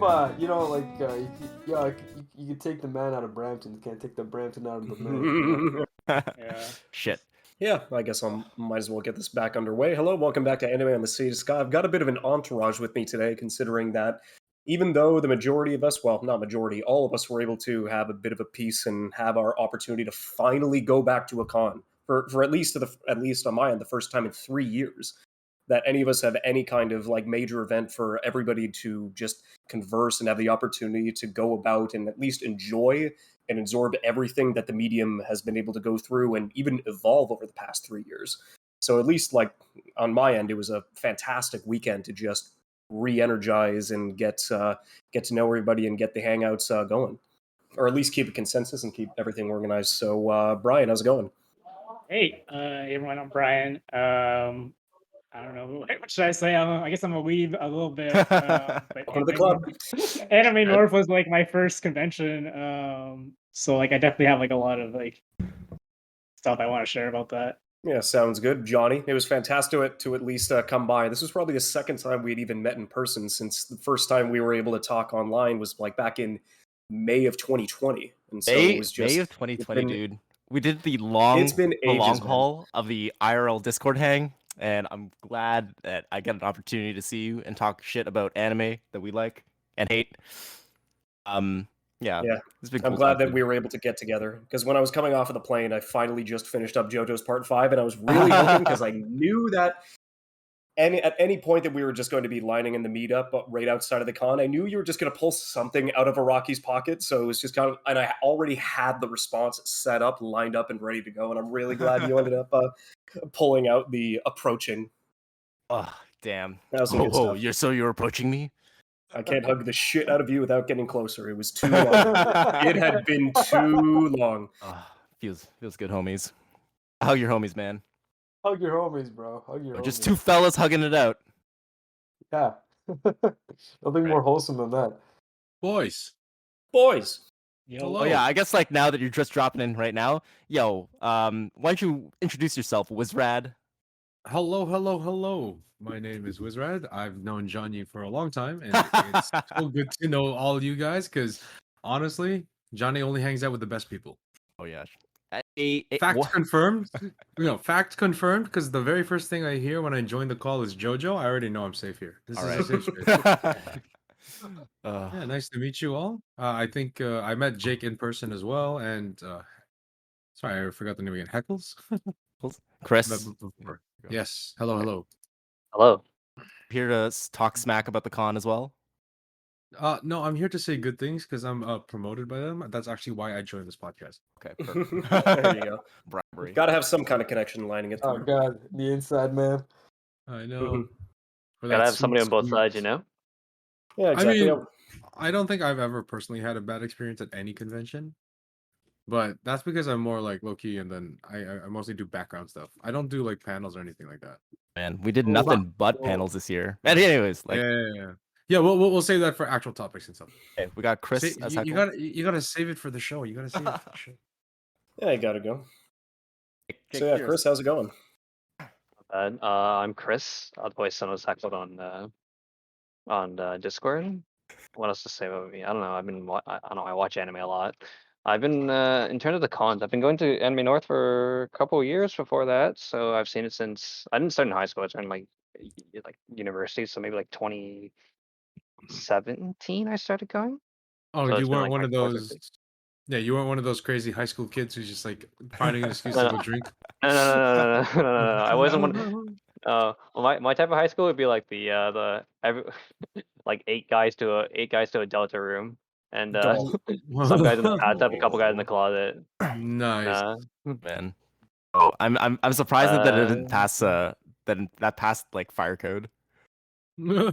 of you could take the man out of Brampton, you can't take the Brampton out of the man. Yeah. Shit. Yeah, I guess I might as well get this back underway. Hello, welcome back to Anime on the Sea of Sky. I've got a bit of an entourage with me today, considering that even though the majority of us, well, not majority, all of us were able to have a bit of a peace and have our opportunity to finally go back to a con for at least on my end, the first time in 3 years that any of us have any kind of like major event for everybody to just converse and have the opportunity to go about and at least enjoy and absorb everything that the medium has been able to go through and even evolve over the past 3 years. So at least like on my end, it was a fantastic weekend to just re-energize and get to know everybody and get the hangouts going, or at least keep a consensus and keep everything organized. So Brian, how's it going? Hey, everyone, I'm Brian. I don't know, what should I say? I guess I'm a weeb a little bit. But Welcome to the club. Anime North was like my first convention. So like I definitely have like a lot of like stuff I want to share about that. Yeah, sounds good. Johnny, it was fantastic to at least come by. This was probably the second time we'd even met in person, since the first time we were able to talk online was like back in May of 2020. And so it was just May of 2020, dude. We did the long haul of the IRL Discord hang, and I'm glad that I get an opportunity to see you and talk shit about anime that we like and hate. Yeah. It's been cool. I'm glad that we were able to get together, because when I was coming off of the plane, I finally just finished up JoJo's Part 5, and I was really hoping, because I knew that at any point that we were just going to be lining in the meetup right outside of the con, I knew you were just going to pull something out of Araki's pocket. So it was just kind of, and I already had the response set up, lined up, and ready to go. And I'm really glad you ended up pulling out the approaching. Oh, damn. That was some good stuff. You're approaching me? I can't hug the shit out of you without getting closer. It was too long. It had been too long. Feels good, homies. Hug your homies, man. Hug your homies, bro. Hug your homies. Just two fellas hugging it out. Yeah. Nothing more wholesome than that. Boys. Oh yeah, I guess like now that you're just dropping in right now, why don't you introduce yourself, Wizrad? Hello. My name is Wizrad. I've known Johnny for a long time, and it's so good to know all you guys, because honestly, Johnny only hangs out with the best people. Oh yeah. Fact confirmed. Fact confirmed, because the very first thing I hear when I join the call is JoJo. I already know I'm safe here. This is a safe space. Yeah, nice to meet you all. I think I met Jake in person as well, and sorry, I forgot the name again. Heckles? Chris. Yes. Hello. Here to talk smack about the con as well? No, I'm here to say good things because I'm promoted by them. That's actually why I joined this podcast. Okay, perfect. There you go. Bribery. Got to have some kind of connection lining it through. Oh god, the inside man. I know. Gotta have somebody on both sides, you know? Yeah, exactly. I mean, I don't think I've ever personally had a bad experience at any convention, but that's because I'm more like low-key, and then I mostly do background stuff. I don't do like panels or anything like that. Man, we did nothing but panels this year. And anyways, like yeah, we'll save that for actual topics and stuff. Okay, we got Chris. You gotta save it for the show. You gotta save it for the show. Yeah, you gotta go. So yeah, Chris, how's it going? I'm Chris, otherwise son of Heckled on Discord. What else to say about me? I don't know. I watch anime a lot. I've been in terms of the cons, I've been going to Anime North for a couple of years before that. So I've seen it since I didn't start in high school. I started in like university, so maybe like 2017 I started going. Oh, So you weren't one of 4 those. Yeah, you weren't one of those crazy high school kids who's just like finding an excuse No, to no. go drink. No. I wasn't one. Well, my type of high school would be like like eight guys to a Delta room, and some guys in the bathtub, a couple guys in the closet. Nice. Man. Oh, I'm surprised that it didn't pass that passed like fire code. I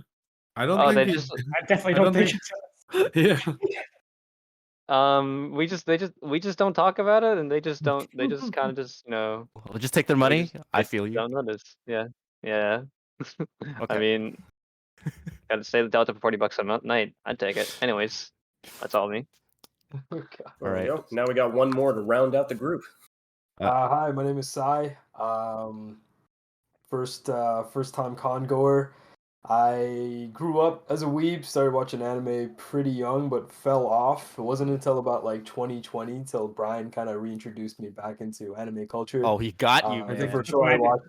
don't think I definitely don't think yeah. We just don't talk about it, and they just kind of just We'll just take their money. I feel you. Don't notice. Yeah. Okay. I mean, gotta stay the Delta for $40 a night. I'd take it. Anyways, that's all me. All right. Now we got one more to round out the group. Hi, my name is Sai. First time con goer. I grew up as a weeb, started watching anime pretty young, but fell off. It wasn't until about like 2020 till Brian kind of reintroduced me back into anime culture. Oh, he got you, The man. first show I watched.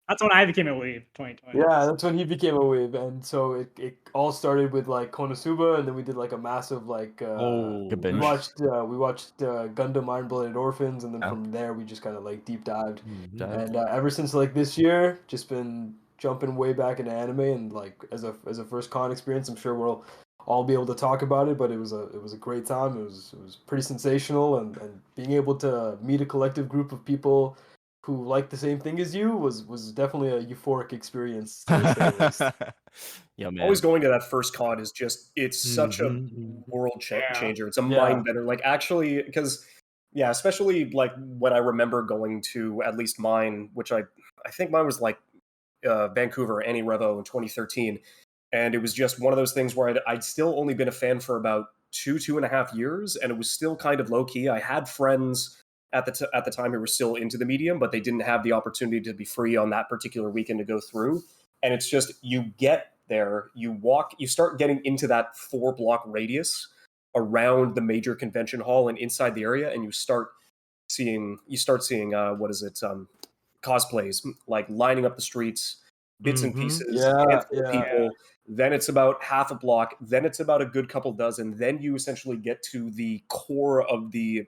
That's when I became a weeb, 2020. Yeah, that's when he became a weeb, and so it all started with like Konosuba, and then we did like a massive like Good we binge. watched Gundam Iron Blooded Orphans, and then from there we just kind of like deep dived, and ever since like this year, just been jumping way back into anime, and like as a first con experience, I'm sure we'll all be able to talk about it, but it was a great time. It was pretty sensational, and being able to meet a collective group of people who liked the same thing as you was definitely a euphoric experience. To say the least. Yeah, man. Always going to that first con is just, it's such a world changer. It's a mind bender. Like actually, because especially like when I remember going to at least mine, which I think mine was like Vancouver Annie Revo in 2013, and it was just one of those things where I'd still only been a fan for about 2.5 years, and it was still kind of low key. I had friends at the time who were still into the medium, but they didn't have the opportunity to be free on that particular weekend to go through. And it's just, you get there, you walk, you start getting into that 4-block radius around the major convention hall and inside the area, and you start seeing cosplays like lining up the streets, bits and pieces, people. Then it's about half a block. Then it's about a good couple dozen. Then you essentially get to the core of the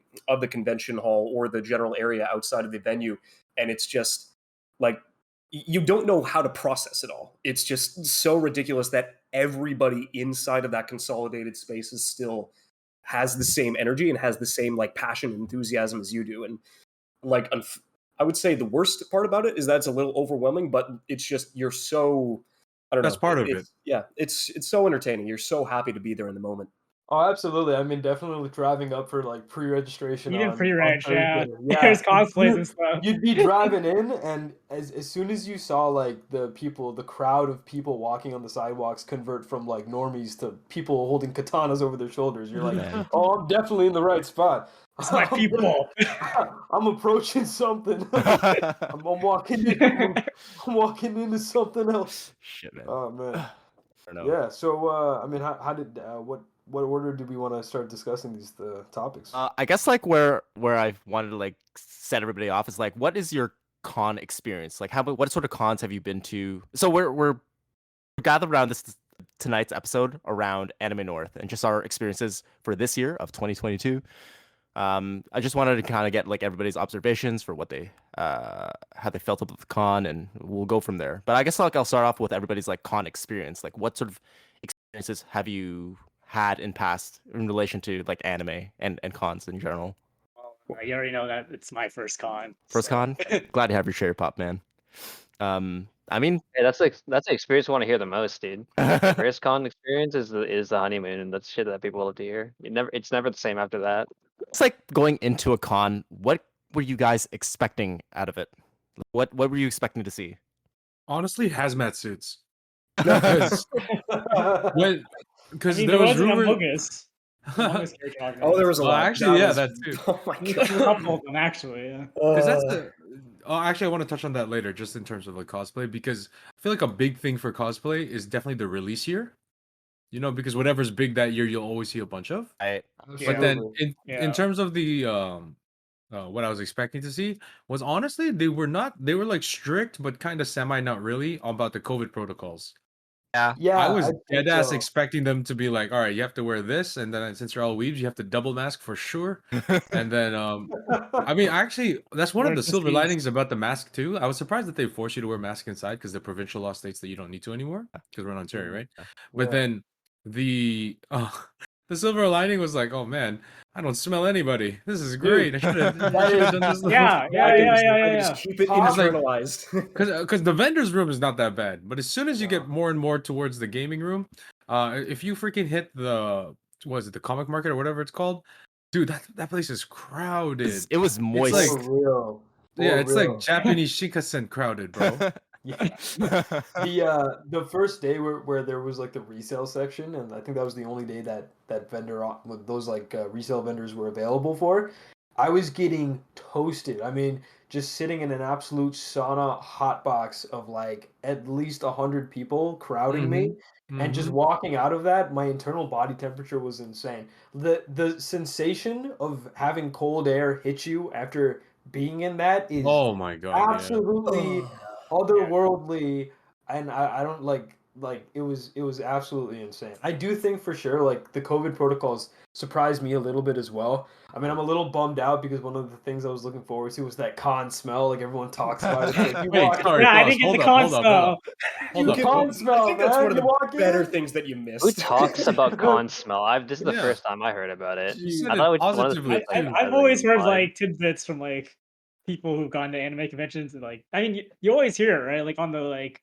convention hall or the general area outside of the venue, and it's just like you don't know how to process it all. It's just so ridiculous that everybody inside of that consolidated space is still has the same energy and has the same like passion and enthusiasm as you do. And like I would say the worst part about it is that it's a little overwhelming, but it's just you're so. I don't know. That's part of it. Yeah, it's so entertaining. You're so happy to be there in the moment. Oh, absolutely. I mean, definitely driving up for like pre-registration. Even pre-reg, yeah. There's cosplays and stuff. You'd be driving in, and as soon as you saw like the crowd of people walking on the sidewalks convert from like normies to people holding katanas over their shoulders, you're like, oh, I'm definitely in the right spot. It's my people. I'm approaching something. I'm walking into something else. Shit, man. Oh man. I don't know. Yeah. So I mean, how did what order do we want to start discussing these topics? I guess like where I wanted to like set everybody off is like, what is your con experience? Like, what sort of cons have you been to? So we're gathered around tonight's episode around Anime North and just our experiences for this year of 2022. I just wanted to kind of get like everybody's observations for what they how they felt about the con, and we'll go from there. But I guess like I'll start off with everybody's like con experience. Like, what sort of experiences have you had in past in relation to like anime and cons in general? Well, you already know that it's my first con. Con? Glad to have your share, Pop Man. I mean, hey, that's the experience I want to hear the most, dude. First con experience is the honeymoon, and that's shit that people love to hear. It's never the same after that. It's like going into a con. What were you guys expecting out of it? What were you expecting to see? Honestly, hazmat suits. Because there was rumors. There was a lot. Actually, that too. Oh my god, a couple of them actually. Yeah. Because that's the. Actually, I want to touch on that later, just in terms of like cosplay, because I feel like a big thing for cosplay is definitely the release year. You know, because whatever's big that year, you'll always see a bunch of. But then, in terms of the what I was expecting to see was honestly they were like strict, but kind of semi not really about the COVID protocols. Yeah, I was dead ass expecting them to be like, all right, you have to wear this, and then since you're all weebs, you have to double mask for sure. And then, I mean, actually, that's one of the silver linings about the mask too. I was surprised that they force you to wear mask inside because the provincial law states that you don't need to anymore because we're in Ontario, right? But then the silver lining was like, oh man, I don't smell anybody. This is great. I should have done this. Yeah. Just keep it internalized. Because the vendor's room is not that bad, but as soon as you get more and more towards the gaming room, if you freaking hit the comic market or whatever it's called, dude, that place is crowded. It was moist. It's like, real. It's like Japanese Shinkansen crowded, bro. The first day where there was like the resale section, and I think that was the only day that vendor those like resale vendors were available for. I was getting toasted. I mean, just sitting in an absolute sauna hot box of like at least 100 people crowding me. And just walking out of that, my internal body temperature was insane. The sensation of having cold air hit you after being in that is Oh my god, absolutely otherworldly, and I don't like it was absolutely insane. I do think for sure like the COVID protocols surprised me a little bit as well. I mean, I'm a little bummed out because one of the things I was looking forward to was that con smell. Like everyone talks about it. Like, you Wait, walk, sorry, Yeah, I pause. didn't get Hold the up, con hold up, smell. hold up. Hold you up. con smell, I think that's man. one of You the walk better in, things that you missed. Who talks about But- con smell? This is the Yeah. first time I heard about it. You said I it thought it was one of the positively, things, like, too. I've always heard implied. like tidbits from like people who've gone to anime conventions and like I mean you always hear it, right? Like on the like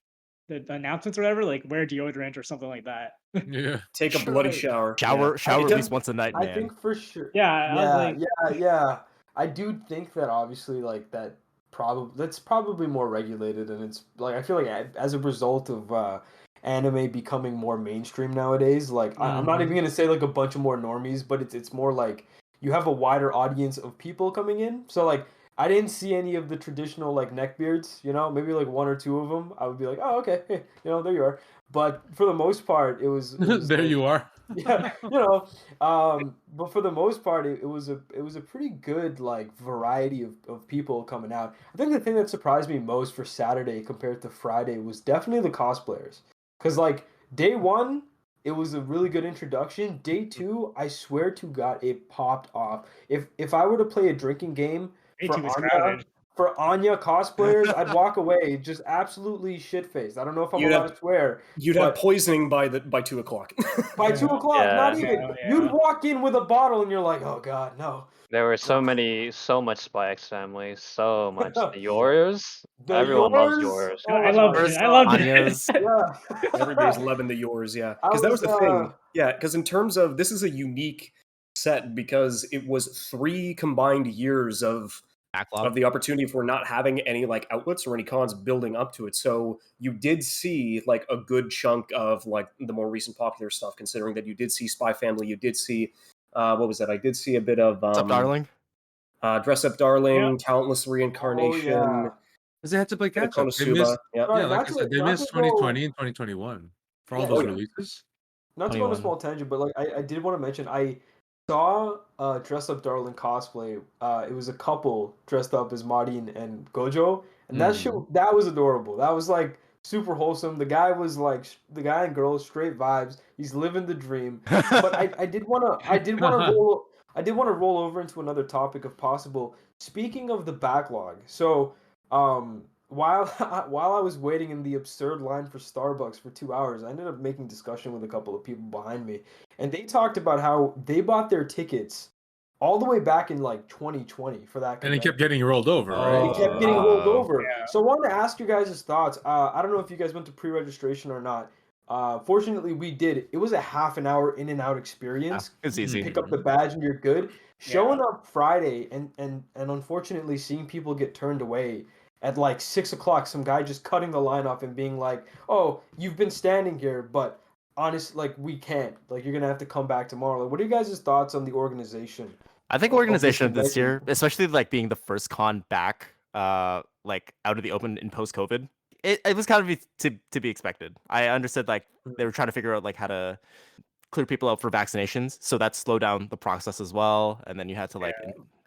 the announcements or whatever, like wear deodorant or something like that. Yeah. Take a bloody Right. shower. Shower I at least think- once a night, I man. think for sure. Yeah, I was like, Yeah. I do think that obviously like that's probably more regulated, and it's like I feel like as a result of anime becoming more mainstream nowadays. Like I'm not even gonna say like a bunch of more normies, but it's more like you have a wider audience of people coming in. So like I didn't see any of the traditional like neckbeards, you know, maybe like one or two of them. I would be like, oh okay, hey, you know, there you are. But for the most part, it was There like, you are. yeah, you know, but for the most part, it was a pretty good like variety of people coming out. I think the thing that surprised me most for Saturday compared to Friday was definitely the cosplayers, because like day one, it was a really good introduction. Day two, I swear to God, it popped off. If I were to play a drinking game Day for two was Anya, crowded. for Anya cosplayers, I'd walk away just absolutely shit faced. I don't know if I'm You'd allowed have- to swear. You'd have poisoning by 2 o'clock. By 2 o'clock, Yeah. not even. Yeah. You'd walk in with a bottle and you're like, oh god, no. There were so much Spy X Family, so much. The Yours, The everyone loves Yours? Yours. Oh I my loved God. it. I loved Anya's. it. Yeah. Everybody's loving the yours, yeah. I Because that was was, the thing. Yeah, because in terms of this is a unique set because it was 3 combined years of Backlog. the opportunity for not having any like outlets or any cons building up to it. So you did see like a good chunk of like the more recent popular stuff, considering that you did see Spy Family, you did see what was that? I did see a bit of What's up, darling? Dress Up Darling, Yeah. Talentless Reincarnation, Oh, yeah. Because they had to play bit of catch up. They missed, Konosuba. Yeah. Right, yeah, like not I to- said, they not missed to go- 2020 and 2021 for all Yeah, those yeah. releases. Not to go on a 21. small tangent, but like I did want to mention I saw Dress Up Darling cosplay. It was a couple dressed up as Marin and Gojo, and that was adorable. That was like super wholesome. The guy was like the guy and girl straight vibes. He's living the dream. But I did want to roll over into another topic if possible. Speaking of the backlog, so while I was waiting in the absurd line for Starbucks for 2 hours, I ended up making discussion with a couple of people behind me, and they talked about how they bought their tickets all the way back in like 2020 for that. And it kept convention. getting rolled over, right? It kept getting rolled over. Yeah. So I wanted to ask you guys' thoughts. I don't know if you guys went to pre-registration or not. Fortunately, we did. It was a half an hour in and out experience. It's easy. Pick up the badge and you're good. Showing up Friday and unfortunately seeing people get turned away at like 6 o'clock, some guy just cutting the line off and being like, "Oh, you've been standing here, but honestly, like we can't. Like you're gonna have to come back tomorrow." Like, what are you guys' thoughts on the organization? I think of this organization of this convention? year, especially like being the first con back, like out of the open in post COVID, it was kind of to be expected. I understood like they were trying to figure out like how to clear people out for vaccinations, so that slowed down the process as well. And then you had to like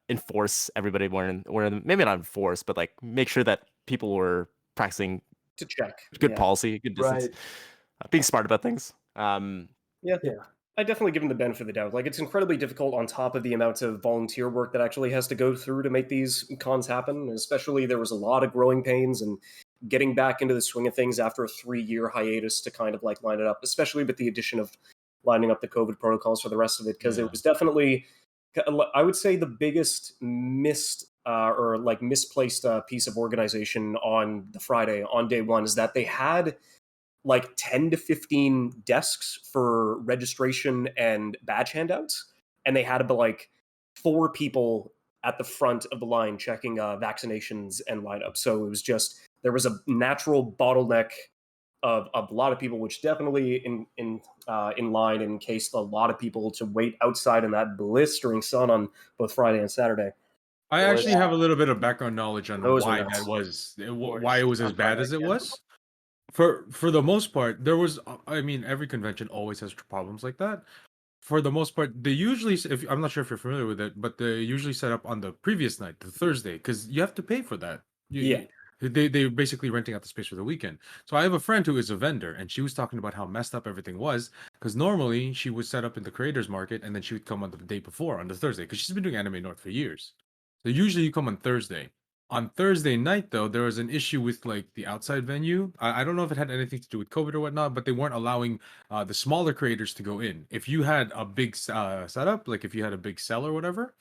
enforce everybody wearing maybe not enforce, but like make sure that people were practicing To check. good policy, good distance, Right. being smart about things. Yeah. I definitely give them the benefit of the doubt. Like, it's incredibly difficult on top of the amount of volunteer work that actually has to go through to make these cons happen. Especially, there was a lot of growing pains and getting back into the swing of things after a 3-year hiatus to kind of like line it up, especially with the addition of lining up the COVID protocols for the rest of it, because it was definitely, I would say, the biggest missed or like misplaced piece of organization on the Friday on day one is that they had like 10 to 15 desks for registration and badge handouts, and they had about like 4 people at the front of the line checking vaccinations and lineup. So it was just, there was a natural bottleneck of a lot of people, which definitely in line encased a lot of people to wait outside in that blistering sun on both Friday and Saturday. I actually have a little bit of background knowledge on Those are why nuts. that was, course. why it was as On bad Friday, as it yeah. was. For the most part, there was. I mean, every convention always has problems like that. For the most part, they usually, if I'm not sure if you're familiar with it, but they usually set up on the previous night, the Thursday, because you have to pay for that. Yeah. They're basically renting out the space for the weekend. So I have a friend who is a vendor, and she was talking about how messed up everything was. Because normally she would set up in the creators market, and then she would come on the day before, on the Thursday, because she's been doing Anime North for years. So usually you come on Thursday. On Thursday night, though, there was an issue with like the outside venue. I don't know if it had anything to do with COVID or whatnot, but they weren't allowing the smaller creators to go in. If you had a big setup, like if you had a big cell or whatever,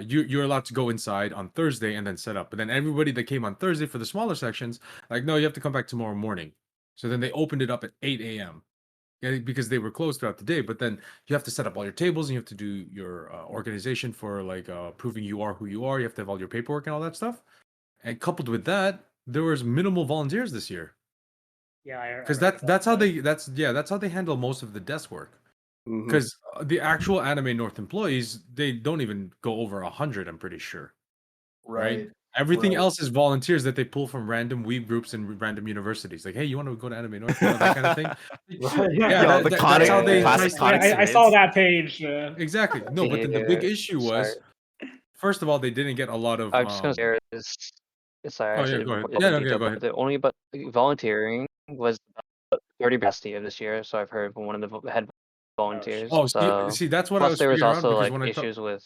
you're allowed to go inside on Thursday and then set up. But then everybody that came on Thursday for the smaller sections, like, no, you have to come back tomorrow morning. So then they opened it up at 8 a.m. Because they were closed throughout the day. But then you have to set up all your tables and you have to do your organization for like proving you are who you are. You have to have all your paperwork and all that stuff. And coupled with that, there was minimal volunteers this year. Yeah, Because that's how they handle most of the desk work. Because the actual Anime North employees, they don't even go over 100. I'm pretty sure. Right. Everything else is volunteers that they pull from random weeb groups and random universities. Like, hey, you want to go to Anime North? You know, that kind of thing. That's how they. I saw that page. Exactly. No, but then the big issue was, first of all, they didn't get a lot of. I'm just gonna share this. Sorry, Oh, yeah, go ahead. Yeah, okay, go ahead. The only but volunteering was 30 bestie of this year, so I've heard from one of the head volunteers. Oh, so see, that's what I plus was there was figuring out also because like when I issues with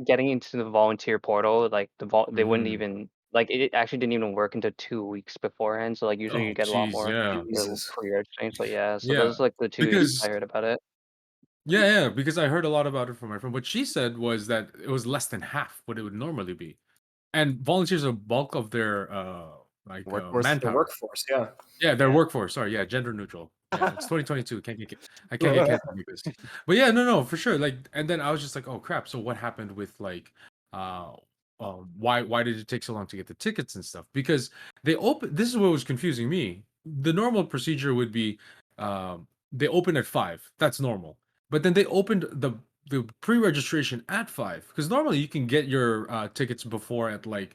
getting into the volunteer portal. Like they wouldn't even like it actually didn't even work until 2 weeks beforehand. So like usually you get a lot more pre-exchange. But yeah, so those are like the two issues I heard about it. Yeah, because I heard a lot about it from my friend. What she said was that it was less than half what it would normally be. And volunteers are bulk of their manpower. The workforce, yeah. Yeah, their workforce. Sorry, yeah, gender neutral. Yeah, it's 2022. I can't get canceled with this. But yeah, no, for sure. Like, and then I was just like, oh crap. So what happened with like, why did it take so long to get the tickets and stuff? Because they open. This is what was confusing me. The normal procedure would be, they open at 5. That's normal. But then they opened the pre-registration at 5 because normally you can get your tickets before at like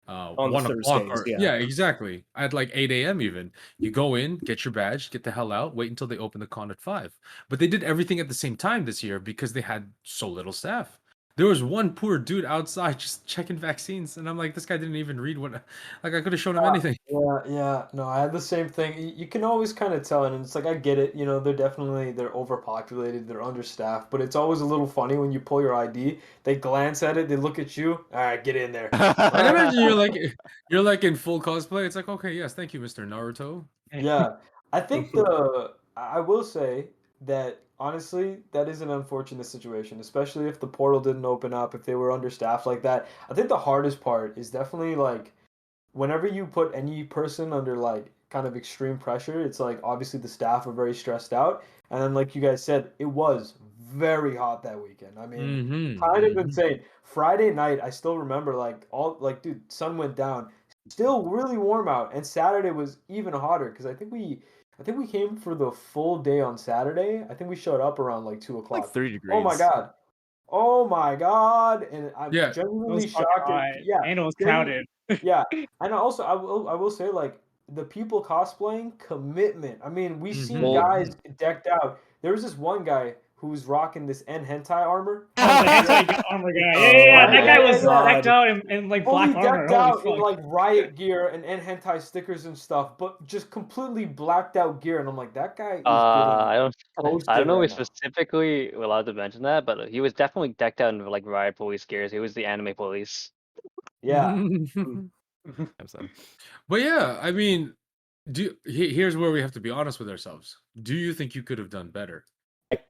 1 o'clock or yeah, exactly, at like 8 a.m. even. You go in, get your badge, get the hell out, wait until they open the con at 5. But they did everything at the same time this year because they had so little staff. There was one poor dude outside just checking vaccines, and I'm like, this guy didn't even read what. Like, I could have shown him anything. Yeah. No, I had the same thing. You can always kind of tell, and it's like I get it. You know, they're overpopulated, they're understaffed, but it's always a little funny when you pull your ID. They glance at it, they look at you. All right, get in there. I imagine you're like in full cosplay. It's like, okay, yes, thank you, Mr. Naruto. Yeah, I think I will say that honestly, that is an unfortunate situation, especially if the portal didn't open up, if they were understaffed like that. I think the hardest part is definitely like whenever you put any person under like kind of extreme pressure, it's like obviously the staff are very stressed out. And then like you guys said, it was very hot that weekend. I mean, kind of insane. Friday night, I still remember dude, sun went down, still really warm out, and Saturday was even hotter because I think we came for the full day on Saturday. I think we showed up around like 2 o'clock. Like 3 degrees. Oh my god! And I'm genuinely shocked. And it was crowded. Yeah, and also I will say like the people cosplaying commitment. I mean, we've seen guys decked out. There was this one guy who was rocking this hentai armor. Oh, the hentai armor guy. Yeah. That guy was decked out in like black armor. Decked out in like riot gear and hentai stickers and stuff, but just completely blacked out gear. And I'm like, that guy is I don't know if specifically allowed to mention that, but he was definitely decked out in like riot police gears. He was the anime police. Yeah. But yeah, I mean, here's where we have to be honest with ourselves. Do you think you could have done better?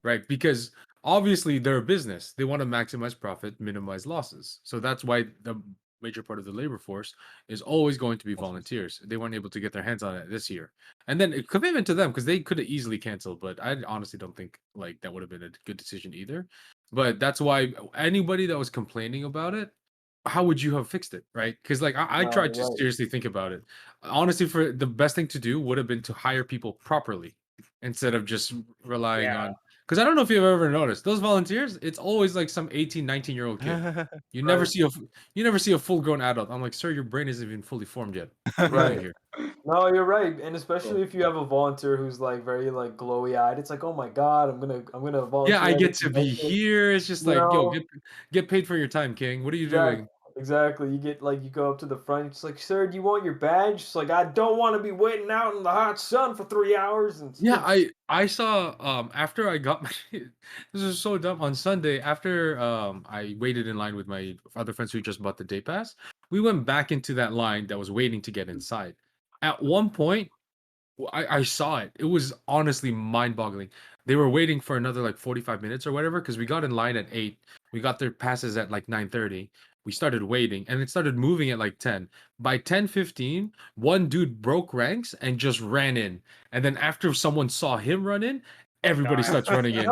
Right? Because obviously they're a business. They want to maximize profit, minimize losses. So that's why the major part of the labor force is always going to be volunteers. They weren't able to get their hands on it this year. And then a commitment to them because they could have easily canceled, but I honestly don't think like that would have been a good decision either. But that's why anybody that was complaining about it, how would you have fixed it, right? Because like I tried to seriously think about it. Honestly, for the best thing to do would have been to hire people properly instead of just relying on. Because I don't know if you've ever noticed those volunteers. It's always like some 18, 19-year-old kid. You never see a full-grown adult. I'm like, sir, your brain isn't even fully formed yet. Right. Here. No, you're right, and especially if you have a volunteer who's like very like glowy-eyed, it's like, oh my god, I'm gonna volunteer. Yeah, I at get this to be convention. here. It's just You like, yo, know? get paid for your time, King. What are you doing? Exactly. You get like you go up to the front. It's like, sir, do you want your badge? It's like, I don't want to be waiting out in the hot sun for 3 hours. And Yeah, I saw after I got my this is so dumb on Sunday after I waited in line with my other friends who just bought the day pass. We went back into that line that was waiting to get inside. At one point, I saw it. It was honestly mind-boggling. They were waiting for another like 45 minutes or whatever because we got in line at 8. We got their passes at like 9:30. We started waiting and it started moving at like 10. By 10:15, one dude broke ranks and just ran in. And then after someone saw him run in, everybody starts running in.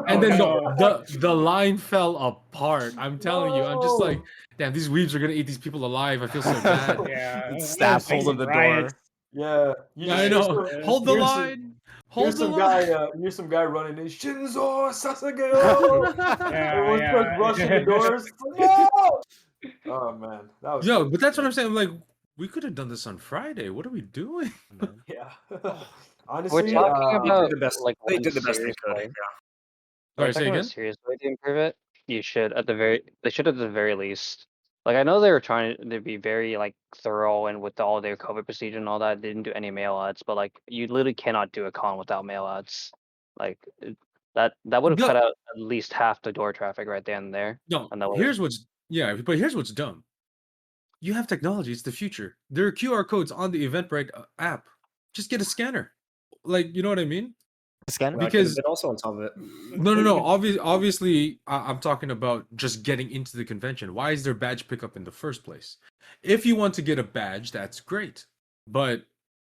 And then the line fell apart. I'm telling you, I'm just like, damn, these weebs are gonna eat these people alive. I feel so bad. Yeah. Staff holding the door. Yeah, I know. Hold the line. Hold the line. Here's some guy running in. Shinzo Sasageo. Everyone starts rushing the doors. No! Oh man, that was. Yo, but that's what I'm saying. I'm like, we could have done this on Friday. What are we doing? Yeah. We're Honestly, talking They about did the best. like They one did the best they serious could. way. Yeah. Sorry, We're say talking about a again. serious way to improve it. You should they should at the very least. Like I know they were trying to be very like thorough and with all their COVID procedure and all that. They didn't do any mail ads, but like you literally cannot do a con without mail ads. Like that would have cut out at least half the door traffic right then and there. No, And that here's what's dumb. You have technology. It's the future. There are QR codes on the Eventbrite app. Just get a scanner. Like, you know what I mean? Scanner? Because also on top of it. no. Obviously, I'm talking about just getting into the convention. Why is there badge pickup in the first place? If you want to get a badge, that's great. But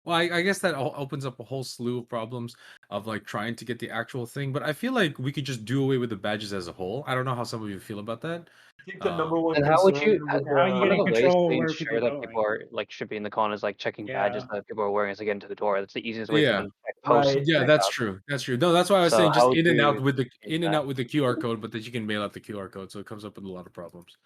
well, I guess that opens up a whole slew of problems of like trying to get the actual thing. But I feel like we could just do away with the badges as a whole. I don't know how some of you feel about that. I think the number one. And how would you? concern with, how you One of getting the ways control to where ensure people are that going? people are like should be in the con is like checking badges Yeah. that people are wearing as they get into the door. That's the easiest way Yeah. to check post. Right. Yeah, that's true. That's true. No, that's why I was So saying how just would in and out you with the make that? out with the QR code, but that you can mail out the QR code, so it comes up with a lot of problems.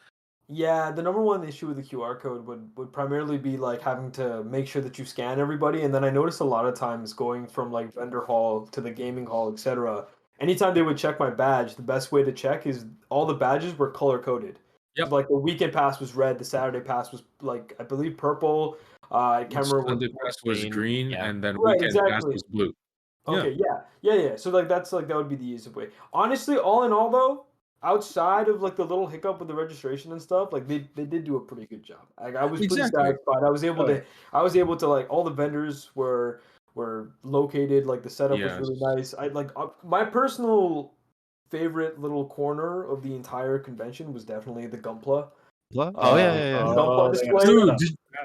Yeah, the number one issue with the QR code would primarily be like having to make sure that you scan everybody, and then I noticed a lot of times going from like vendor hall to the gaming hall, etc. Anytime they would check my badge, the best way to check is all the badges were color coded. Yep. So, like the weekend pass was red, the Saturday pass was like I believe purple. I can't remember what. Sunday pass was green, yeah. and then Right, weekend pass exactly. was blue. Okay, yeah. So like that's like that would be the easiest way. Honestly, all in all though, outside of like the little hiccup with the registration and stuff, like they did do a pretty good job. Like, I was pretty Exactly. satisfied. I was able to like all the vendors were located. Like the setup was really nice. I like my personal favorite little corner of the entire convention was definitely the Gunpla. Oh yeah. Gunpla display. Dude,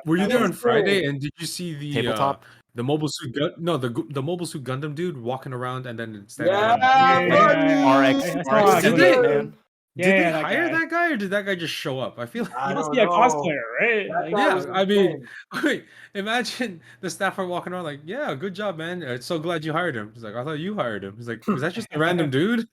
were you there on Friday? And did you see the Tabletop? the mobile suit the mobile suit Gundam dude walking around and then standing RX Did they- man. Did they that hire guy. that guy or did that guy just show up? I feel like I He must don't be a know. cosplayer, right? That Like, guy yeah, was I mean, insane. wait, imagine the staff are walking around like, yeah, good job, man. So glad you hired him. He's like, I thought you hired him. He's like, is that just a random dude?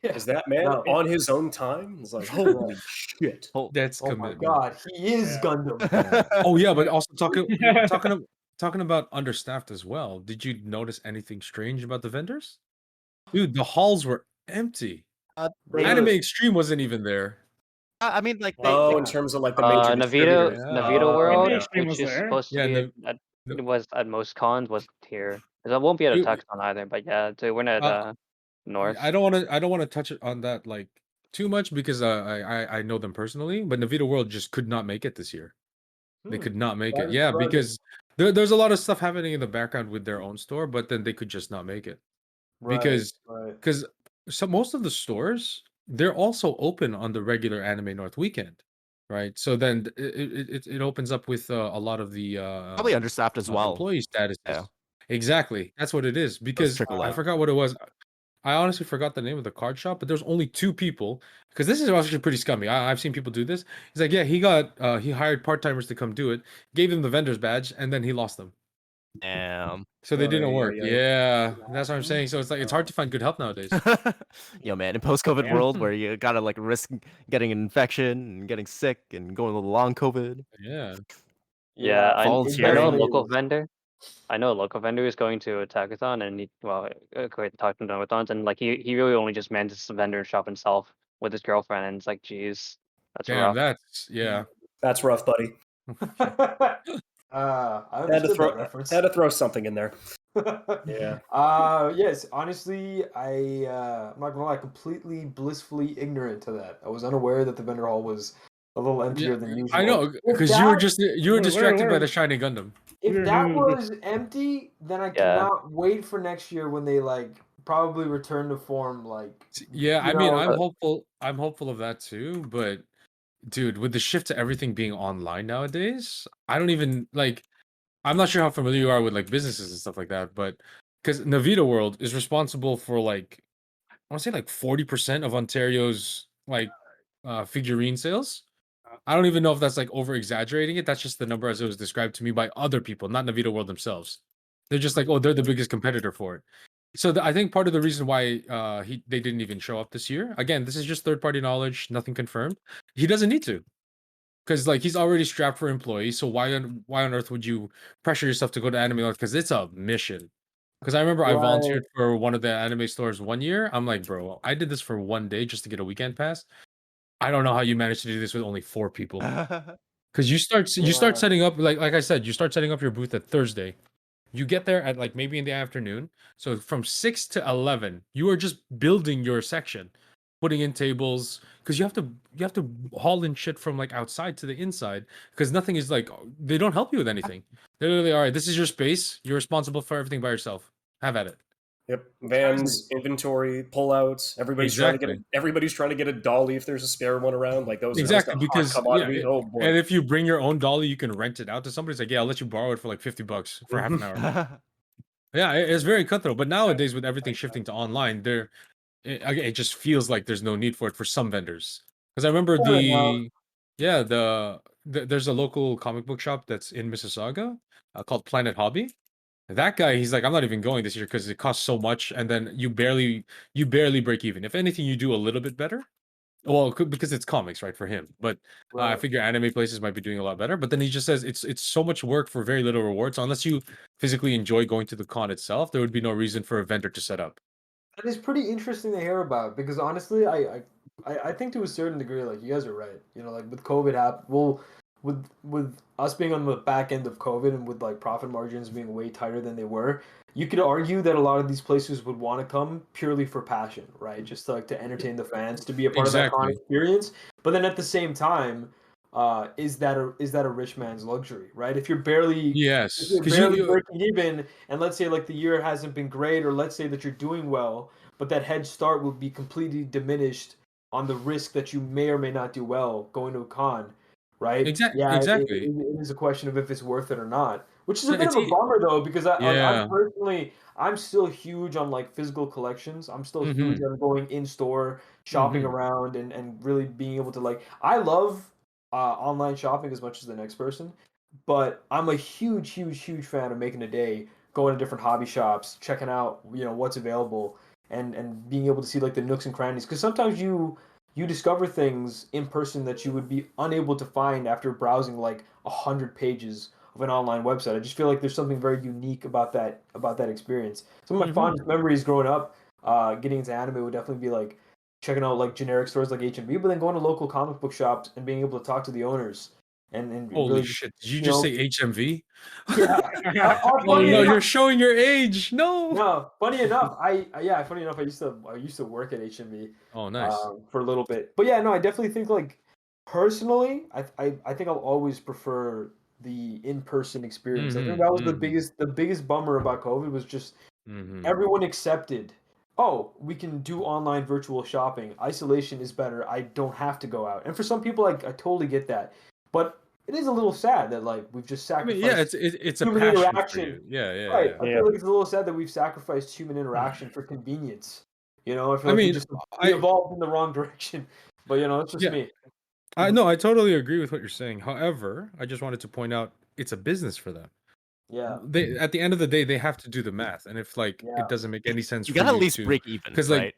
Is that man on his own time? It's like, holy shit. That's Oh my commitment. god, he is Gundam. Oh yeah, but also talking about understaffed as well. Did you notice anything strange about the vendors? Dude, the halls were empty. Anime Extreme wasn't even there. I mean, like in terms of like the major Navito distributors. World, Anime Extreme which was is there? supposed to Yeah, be it was at most cons, wasn't here. 'Cause I won't be at a You- TuxCon either, but yeah, they weren't at North. I don't want to touch it on that like too much because I know them personally, but Navita World just could not make it this year. They could not make That it. is Yeah, surprising. because there's a lot of stuff happening in the background with their own store, but then they could just not make it. Because so most of the stores they're also open on the regular Anime North weekend, right? So then it opens up with a lot of the probably understaffed as well. employee statuses. Yeah. Exactly, that's what it is. Because trickle I out. forgot what it was. I honestly forgot the name of the card shop, but there's only 2 people. Because this is actually pretty scummy. I've seen people do this. He's like, yeah, he hired part timers to come do it, gave them the vendor's badge, and then he lost them. Damn. So they didn't yeah, work. yeah. Yeah, that's what I'm saying. So it's like it's hard to find good help nowadays. Yo, man, in post-COVID Yeah. world where you gotta like risk getting an infection and getting sick and going a little long COVID. Yeah. Yeah, I know a volunteering. local vendor. I know a local vendor is going to a Takathon, and he talked to Donathons, and like he really only just manages the vendor shop himself with his girlfriend, and it's like, geez, that's Damn, rough. that's yeah. That's rough, buddy. I Had to understood throw that reference. had to throw something in there. Yeah. Yes, honestly, I'm not gonna lie, completely blissfully ignorant to that. I was unaware that the vendor hall was a little emptier than usual. I know, If because you were that- distracted by where- the shiny Gundam. If that was empty, then I Yeah. cannot wait for next year when they like probably return to form. Like, Yeah, I you mean, know, I'm hopeful. I'm hopeful of that too. But dude, with the shift to everything being online nowadays, I don't even like. I'm not sure how familiar you are with like businesses and stuff like that, but because Navita World is responsible for like I want to say like 40% of Ontario's like figurine sales. I don't even know if that's like over exaggerating it. That's just the number as it was described to me by other people, not Navita World themselves. They're just like, oh, they're the biggest competitor for it. So I think part of the reason why they didn't even show up this year. Again, this is just third party knowledge, nothing confirmed. He doesn't need to, because like he's already strapped for employees. So why on earth would you pressure yourself to go to Anime North? Because it's a mission. Because I remember I volunteered for one of the anime stores one year. I'm like, bro, I did this for one day just to get a weekend pass. I don't know how you managed to do this with only 4 people. Because you start setting up like I said, you start setting up your booth at Thursday. You get there at like maybe in the afternoon. So from 6 to 11, you are just building your section, putting in tables, because you have to haul in shit from like outside to the inside, because nothing is like they don't help you with anything. They're literally, all right, this is your space. You're responsible for everything by yourself. Have at it. Yep. Vans, inventory, pullouts. Everybody's trying to get a dolly if there's a spare one around. Like those. Exactly, because commodity. Oh boy. and if you bring your own dolly, you can rent it out to somebody. It's like, yeah, I'll let you borrow it for like $50 for half an hour. Yeah, it's very cutthroat. But nowadays, with everything shifting to online, it just feels like there's no need for it for some vendors. Because I remember there's a local comic book shop that's in Mississauga called Planet Hobby. That guy, he's like, I'm not even going this year because it costs so much, and then you barely break even. If anything, you do a little bit better. Well, because it's comics, right, for him. But I figure anime places might be doing a lot better. But then he just says it's so much work for very little reward. So unless you physically enjoy going to the con itself, there would be no reason for a vendor to set up. That is pretty interesting to hear about, because honestly, I think to a certain degree, like, you guys are right. You know, like with COVID with us being on the back end of COVID and with like profit margins being way tighter than they were, you could argue that a lot of these places would want to come purely for passion, right? Just to, like, to entertain the fans, to be a part of that con experience. But then at the same time, is that a rich man's luxury, right? If you're barely breaking even, and let's say like the year hasn't been great, or let's say that you're doing well, but that head start will be completely diminished on the risk that you may or may not do well going to a con. Right? Exactly. It is a question of if it's worth it or not, which is a bit of a bummer though, because I'm still huge on like physical collections. I'm still huge on going in store, shopping around, and really being able to like. I love online shopping as much as the next person, but I'm a huge fan of making a day, going to different hobby shops, checking out what's available, and being able to see like the nooks and crannies, because sometimes you discover things in person that you would be unable to find after browsing like 100 pages of an online website. I just feel like there's something very unique about that experience. Some of my fondest memories growing up, getting into anime would definitely be like checking out like generic stores like HMV, but then going to local comic book shops and being able to talk to the owners. And holy really, shit! Did you just say HMV? Yeah. Oh no, you're showing your age. No, funny enough, I used to work at HMV. Oh, nice. For a little bit, but yeah, no, I definitely think like personally, I think I'll always prefer the in-person experience. I think that was the biggest bummer about COVID, was just everyone accepted, oh, we can do online virtual shopping. Isolation is better. I don't have to go out. And for some people, like, I totally get that, but it is a little sad that like we've just sacrificed. I mean, it's a human passion interaction. For you. Yeah. Right. I feel like it's a little sad that we've sacrificed human interaction for convenience. I feel like we evolved in the wrong direction. But it's just me. I totally agree with what you're saying. However, I just wanted to point out it's a business for them. Yeah. They at the end of the day they have to do the math, and if like Yeah. it doesn't make any sense You for gotta at you least to, break even, because like right?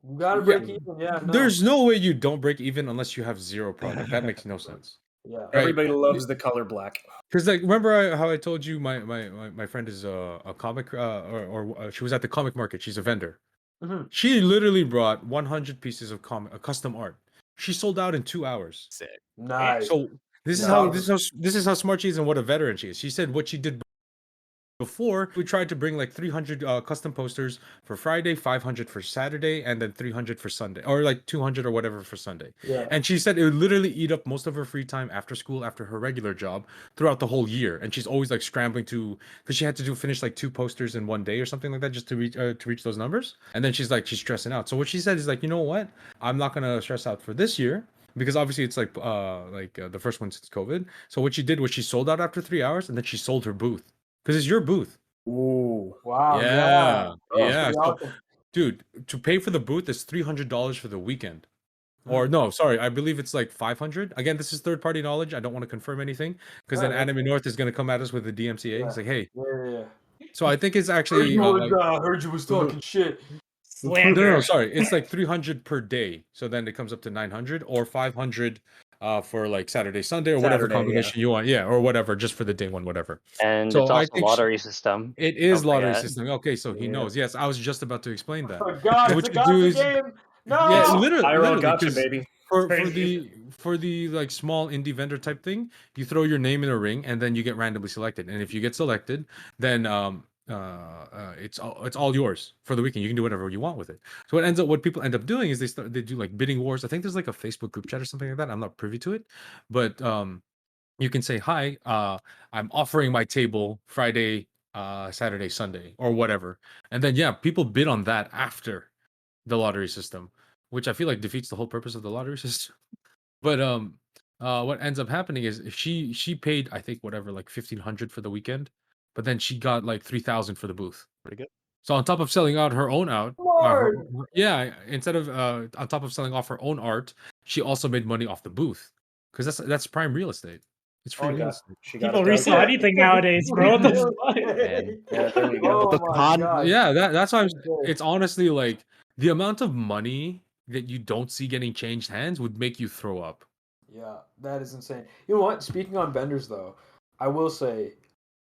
You gotta yeah, break even. Yeah. No. there's no way you don't break even unless you have zero product. That makes no sense. Yeah. Right? Everybody loves the color black. Because like remember how I told you my friend is a comic or she was at the comic market. She's a vendor. Mhm. She literally brought 100 pieces of custom art. She sold out in 2 hours. Sick. Nice. So this is how smart she is and what a veteran she is. She said what she did before, we tried to bring like 300 custom posters for Friday, 500 for Saturday, and then 300 for Sunday, or like 200 or whatever for Sunday. Yeah. And she said it would literally eat up most of her free time after school, after her regular job, throughout the whole year. And she's always like scrambling because she had to finish like 2 posters in one day or something like that just to reach those numbers. And then she's stressing out. So what she said is like, you know what? I'm not gonna stress out for this year, because obviously it's like the first one since COVID. So what she did was she sold out after 3 hours, and then she sold her booth. Because it's your booth. Ooh. Wow. Yeah. Yeah. So, Awesome. dude, to pay for the booth is $300 for the weekend. Or no, sorry, I believe it's like 500. Again, this is third-party knowledge. I don't want to confirm anything because then Anime North is going to come at us with the DMCA. It's like, hey. Yeah. So I think it's actually. Heard you was talking shit. No, sorry. It's like 300 per day. So then it comes up to 900 or 500 for like Saturday, Sunday, or whatever combination you want. Yeah, or whatever, just for the day one, whatever. And So it's I also think lottery system. It is Don't lottery forget. system. Okay, so he knows. Yes, I was just about to explain that. Oh God, What it's a you do gotcha is- game. No. Yeah, literally, Gotcha, 'cause baby. for the like small indie vendor type thing, you throw your name in a ring and then you get randomly selected. And if you get selected, then it's all yours for the weekend. You can do whatever you want with it. So what people end up doing is they do like bidding wars. I think there's like a Facebook group chat or something like that. I'm not privy to it, but you can say, hi, I'm offering my table Friday, Saturday, Sunday, or whatever. And then, yeah, people bid on that after the lottery system, which I feel like defeats the whole purpose of the lottery system. But what ends up happening is she paid, I think, whatever, like 1,500 for the weekend, but then she got like 3,000 for the booth. Pretty good. So on top of selling out her own instead of on top of selling off her own art, she also made money off the booth because that's prime real estate. It's free real estate. People resell anything nowadays, bro. Yeah, there you go. The con- Yeah, that's why it's honestly like the amount of money that you don't see getting changed hands would make you throw up. Yeah, that is insane. You know what? Speaking on vendors, though, I will say,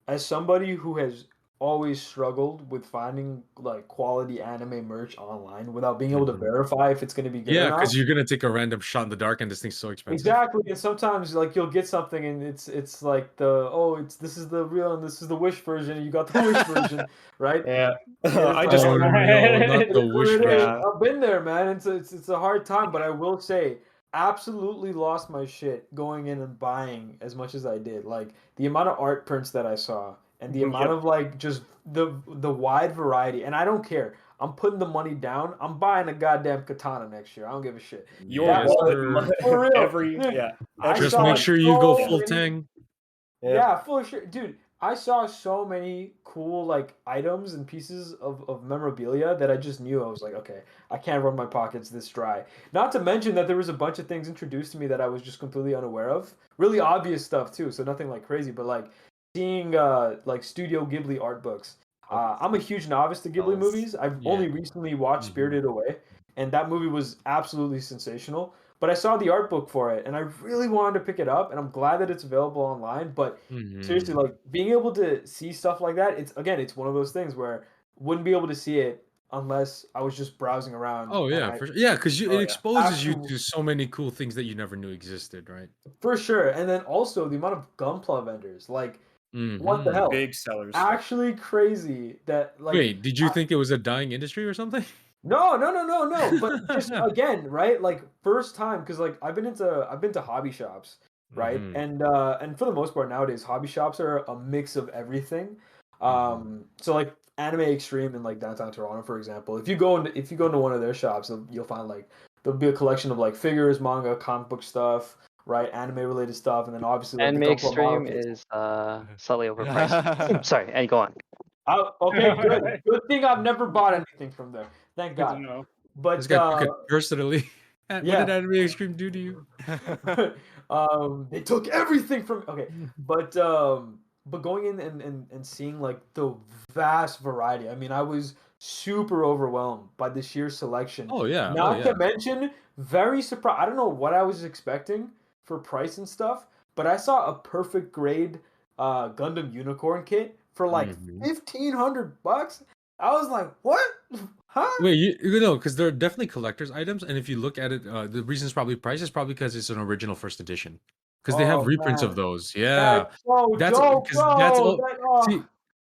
as somebody who has always struggled with finding like quality anime merch online without being able to verify if it's going to be good. Yeah, because you're gonna take a random shot in the dark, and this thing's so expensive. Exactly, and sometimes like you'll get something, and it's like this is the real and this is the Wish version, and you got the Wish version, right? Yeah, I just no, not the Wish version. I've been there, man. It's a hard time, but I will say, absolutely lost my shit going in and buying as much as I did. Like the amount of art prints that I saw, and the amount of like just the wide variety, and I don't care. I'm putting the money down. I'm buying a goddamn katana next year. I don't give a shit. For real. Just make sure you go full tang. Yeah, full shit, dude. I saw so many cool like items and pieces of memorabilia that I just knew I was like, okay, I can't run my pockets this dry. Not to mention that there was a bunch of things introduced to me that I was just completely unaware of. Really obvious stuff too, so nothing like crazy, but like seeing like Studio Ghibli art books. I'm a huge novice to Ghibli movies. I've only recently watched Spirited Away, and that movie was absolutely sensational. But I saw the art book for it, and I really wanted to pick it up, and I'm glad that it's available online. But seriously, like being able to see stuff like that, it's one of those things where wouldn't be able to see it unless I was just browsing around. Oh yeah, for sure. Yeah, because it exposes you to so many cool things that you never knew existed, right? For sure, and then also the amount of Gunpla vendors, like. What the hell? Big sellers. Actually crazy that like. Wait, did you think it was a dying industry or something? No. But just again, right? Like first time, because like I've been to hobby shops, right? And for the most part nowadays, hobby shops are a mix of everything. So like Anime Extreme in like downtown Toronto, for example, if you go into one of their shops, you'll find like there'll be a collection of like figures, manga, comic book stuff. Right, anime related stuff, and then obviously like, Anime Extreme is slightly overpriced. Sorry, and go on. Okay, good thing I've never bought anything from there. Thank God. But this guy took it personally. What did Anime Extreme do to you? They took everything from. Okay, but but going in and seeing like the vast variety. I mean, I was super overwhelmed by the sheer selection. Oh yeah. Not to mention, very surprised. I don't know what I was expecting for price and stuff, but I saw a perfect grade Gundam Unicorn kit for like $1,500. I was like, what? Huh? Wait, you know, because they're definitely collector's items, and if you look at it, the reason it's probably priced is probably because it's an original first edition. Because they have reprints of those. Yeah, that's all. See,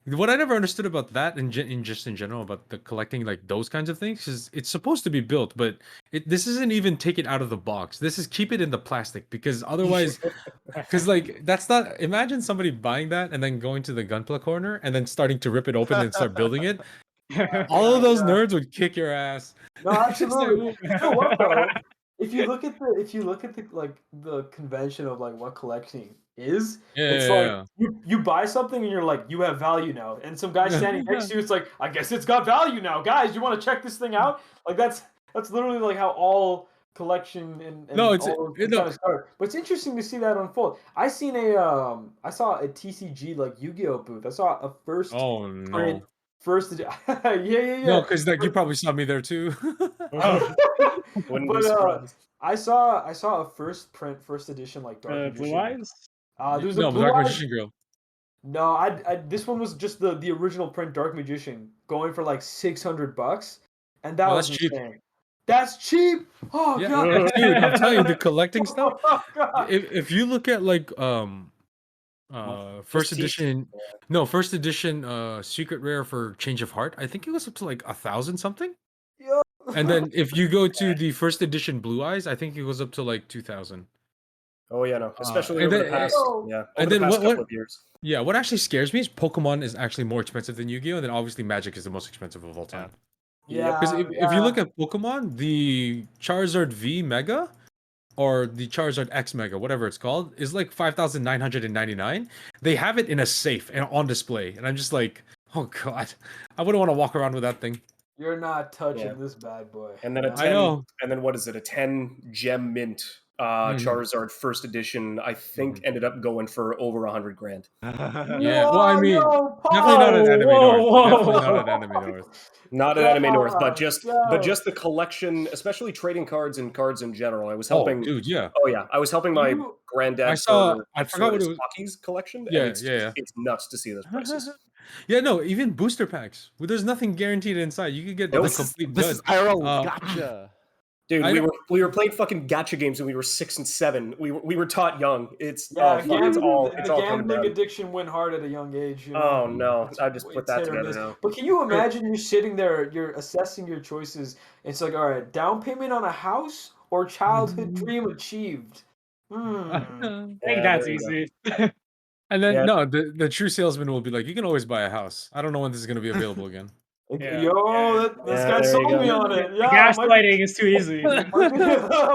what I never understood about that, and just in general about the collecting like those kinds of things, is it's supposed to be built, but this isn't even take it out of the box. This is keep it in the plastic, because otherwise, because like that's not. Imagine somebody buying that and then going to the Gunpla corner and then starting to rip it open and start building it. All of those nerds would kick your ass. No, absolutely. You know what, though? If you look at the like the convention of like what collecting is, it's like you buy something and you're like, you have value now, and some guy standing next to you, it's like, I guess it's got value now, guys. You want to check this thing out? Like that's literally like how all collection and no, it's kind of start. But it's interesting to see that unfold. I saw a TCG like Yu-Gi-Oh booth. I saw a first. Oh no. First, yeah. No, because like you probably saw me there too. I saw a first edition like Dark Blue Eyes. There's no, Dark Magician Girl. No, I this one was just the original print Dark Magician going for like $600, and that was cheap. Insane. That's cheap. Oh yeah, god, dude! I'm telling you, the collecting stuff. If you look at like first edition secret rare for Change of Heart, I think it was up to like 1,000 something. Yeah. And then if you go to the first edition Blue Eyes, I think it goes up to like 2,000. Oh yeah, no, especially over the past couple of years. Yeah, what actually scares me is Pokemon is actually more expensive than Yu-Gi-Oh, and then obviously Magic is the most expensive of all time. Yeah, because if you look at Pokemon, the Charizard V Mega or the Charizard X Mega, whatever it's called, is like 5,999. They have it in a safe and on display, and I'm just like, oh god, I wouldn't want to walk around with that thing. You're not touching this bad boy. And then I know. And then what is it? A 10 gem mint Charizard first edition, I think ended up going for over $100,000. Yeah, well, I mean, definitely not an Anime North. Definitely not an Anime North. Not an Anime North, but just the collection, especially trading cards and cards in general. I was helping. Oh, dude, yeah. Oh yeah, I was helping my granddad. I forgot what it was. Pockeys collection. Yeah, it's nuts to see those prices. Yeah, no, even booster packs. Well, there's nothing guaranteed inside. You could get the complete. This is IRL gotcha. Dude, we were playing fucking gacha games when we were 6 and 7. We were taught young. It's gambling addiction went hard at a young age. You know? Oh no, I just put that together now. But can you imagine you're sitting there, you're assessing your choices. It's like, all right, down payment on a house or childhood dream achieved. I think that's easy. And then the true salesman will be like, you can always buy a house. I don't know when this is going to be available again. Yeah. Yo, this guy sold me on it. Yeah, gaslighting is too easy. I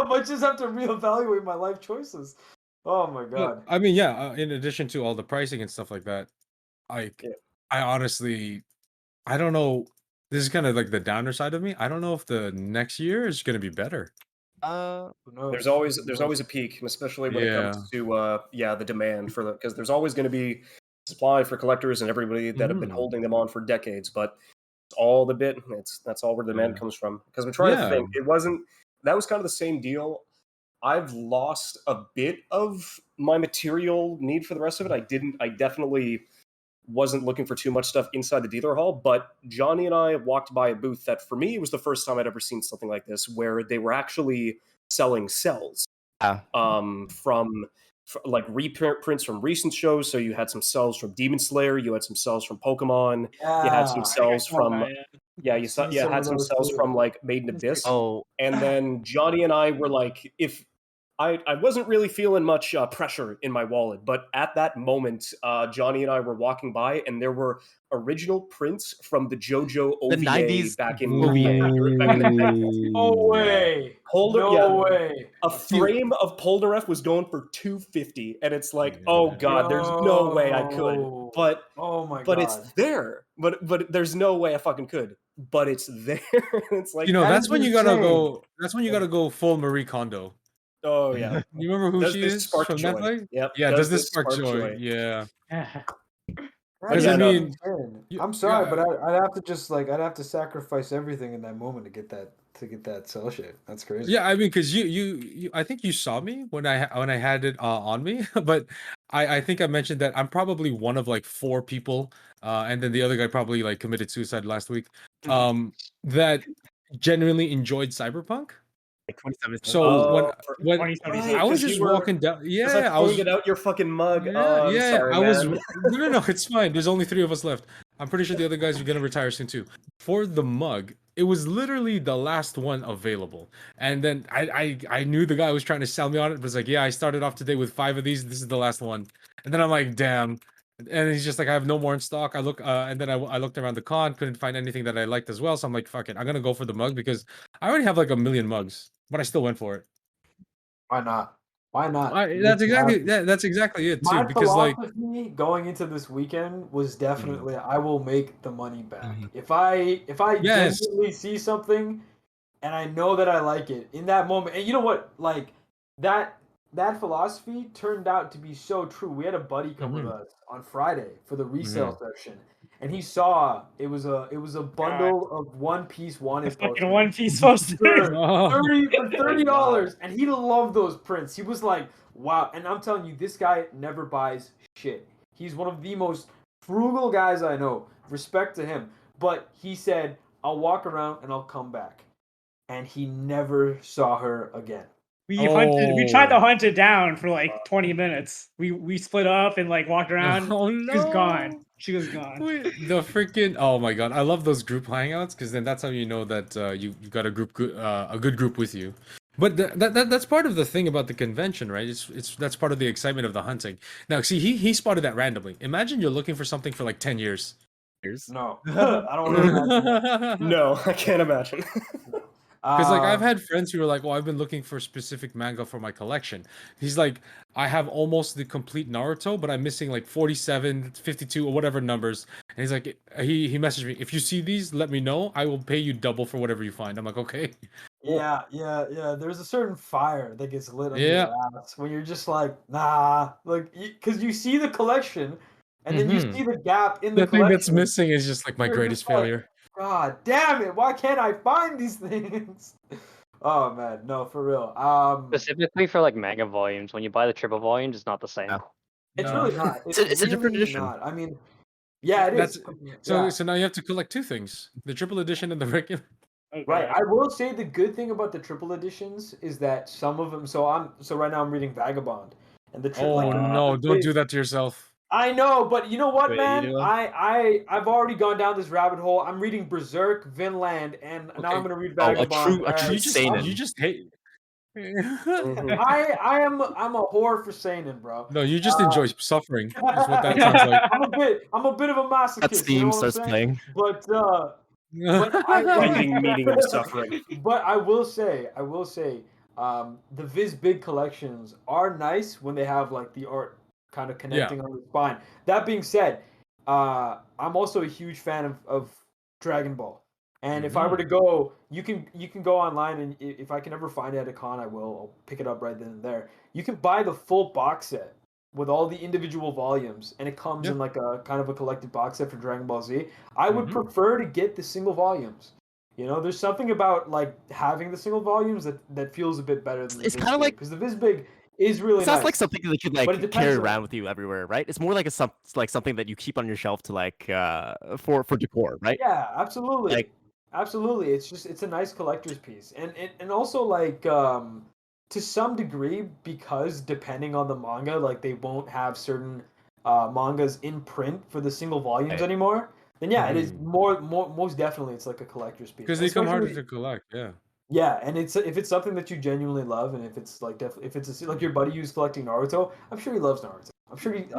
might just have to reevaluate my life choices. Oh my god. I mean, in addition to all the pricing and stuff like that, I honestly, I don't know. This is kind of like the downer side of me. I don't know if the next year is going to be better. There's always a peak, and especially when it comes to the demand for because there's always going to be supply for collectors and everybody that have been holding them on for decades, but all the bit that's all where the demand comes from. Because I'm trying to think, that was kind of the same deal. I've lost a bit of my material need for the rest of it. I definitely wasn't looking for too much stuff inside the dealer hall, but Johnny and I walked by a booth that for me was the first time I'd ever seen something like this, where they were actually selling cells from like reprints from recent shows. So you had some cells from Demon Slayer, you had some cells from Pokemon, you had some cells from had some cells from like Maiden Abyss. And then Johnny and I were like, if I wasn't really feeling much pressure in my wallet, but at that moment, Johnny and I were walking by, and there were original prints from the JoJo OVA the 90s back in the 90s. No way! A frame of Polnareff was going for $250, and it's like, oh god, there's no way I could. But but it's there. But there's no way I fucking could. But it's there. It's like that's when you gotta go. That's when you gotta go full Marie Kondo. Oh yeah, you remember who she is from Netflix? Yep. Yeah, does this spark joy? Yeah. Because I mean, I'm sorry, but I'd have to just like I'd have to sacrifice everything in that moment to get that cell shit. That's crazy. Yeah, I mean, because you, I think you saw me when I had it on me, but I think I mentioned that I'm probably one of like 4 people, and then the other guy probably like committed suicide last week, that genuinely enjoyed Cyberpunk. Like 2077. So when 2077. I was just walking down, yeah, I was get out your fucking mug. yeah, sorry, I was man. no, it's fine. There's only 3 of us left. I'm pretty sure the other guys are gonna retire soon too. For the mug, it was literally the last one available, and then I knew the guy was trying to sell me on it. It was like, yeah, I started off today with 5 of these. This is the last one, and then I'm like, damn. And he's just like, I have no more in stock. I look, and then I looked around the con, couldn't find anything that I liked as well. So I'm like, fuck it, I'm gonna go for the mug because I already have like a million mugs, but I still went for it. Why not? Why not? That's exactly it too. My Because like philosophy going into this weekend was definitely I will make the money back. Mhm. If I Yes. genuinely see something and I know that I like it in that moment, and you know what, like that philosophy turned out to be so true. We had a buddy come with us on Friday for the resale section, and he saw it was a bundle of One Piece Wanted Fucking posters One Piece poster. for $30, and he loved those prints. He was like, wow. And I'm telling you, this guy never buys shit. He's one of the most frugal guys I know. Respect to him. But he said, I'll walk around and I'll come back. And he never saw her again. We tried to hunt it down for like 20 minutes. We split up and like walked around. Oh She was gone. She was gone. The freaking oh my god, I love those group hangouts because then that's how you know that you've got a good group with you. But that's part of the thing about the convention, right? It's that's part of the excitement of the hunting. Now, see, he spotted that randomly. Imagine you're looking for something for like 10 years. No, I don't want to imagine that. No, I can't imagine. Because like I've had friends who are like, "Oh, I've been looking for specific manga for my collection." He's like, "I have almost the complete Naruto, but I'm missing like 47, 52, or whatever numbers." And he's like, he messaged me, "If you see these, let me know. I will pay you double for whatever you find." I'm like, "Okay." Yeah. There's a certain fire that gets lit under your ass when you're just like, nah, like because you see the collection, and then you see the gap in the collection. The thing that's missing is just like my greatest failure. God damn it! Why can't I find these things? Oh man, no, for real. Specifically for like manga volumes, when you buy the triple volumes, it's not the same. It's really not. It's a different really edition. Not. I mean, yeah, it is. So now you have to collect 2 things: the triple edition and the regular. Okay. Right. I will say the good thing about the triple editions is that some of them. So right now I'm reading Vagabond, and the no! Don't do that to yourself. I know, but you know what, Wait, man? you know? I've already gone down this rabbit hole. I'm reading Berserk, Vinland, and now I'm gonna read Vagabond. You just hate. I'm a whore for seinen, bro. No, you just enjoy suffering. Is what that sounds like. I'm a bit of a masochist. That theme starts playing. But meaning of suffering. But I will say, the Viz Big collections are nice when they have like the art kind of connecting on the spine. That being said, I'm also a huge fan of Dragon Ball. And if I were to go, you can go online, and if I can ever find it at a con, I will. I'll pick it up right then and there. You can buy the full box set with all the individual volumes, and it comes in like a kind of a collected box set for Dragon Ball Z. I would prefer to get the single volumes. You know, there's something about like having the single volumes that feels a bit better than it's kind of like because the Viz Big is really sounds nice. like something that you could like carry around with you everywhere, right? It's more like something that you keep on your shelf to like for decor, right? Yeah, absolutely. Like, absolutely. It's a nice collector's piece. And also like to some degree, because depending on the manga, like they won't have certain mangas in print for the single volumes anymore. Then it is more most definitely it's like a collector's piece. Because they come harder to collect, Yeah, and if it's something that you genuinely love, and if it's like if it's like your buddy who's collecting Naruto, I'm sure he loves Naruto. I'm sure he's.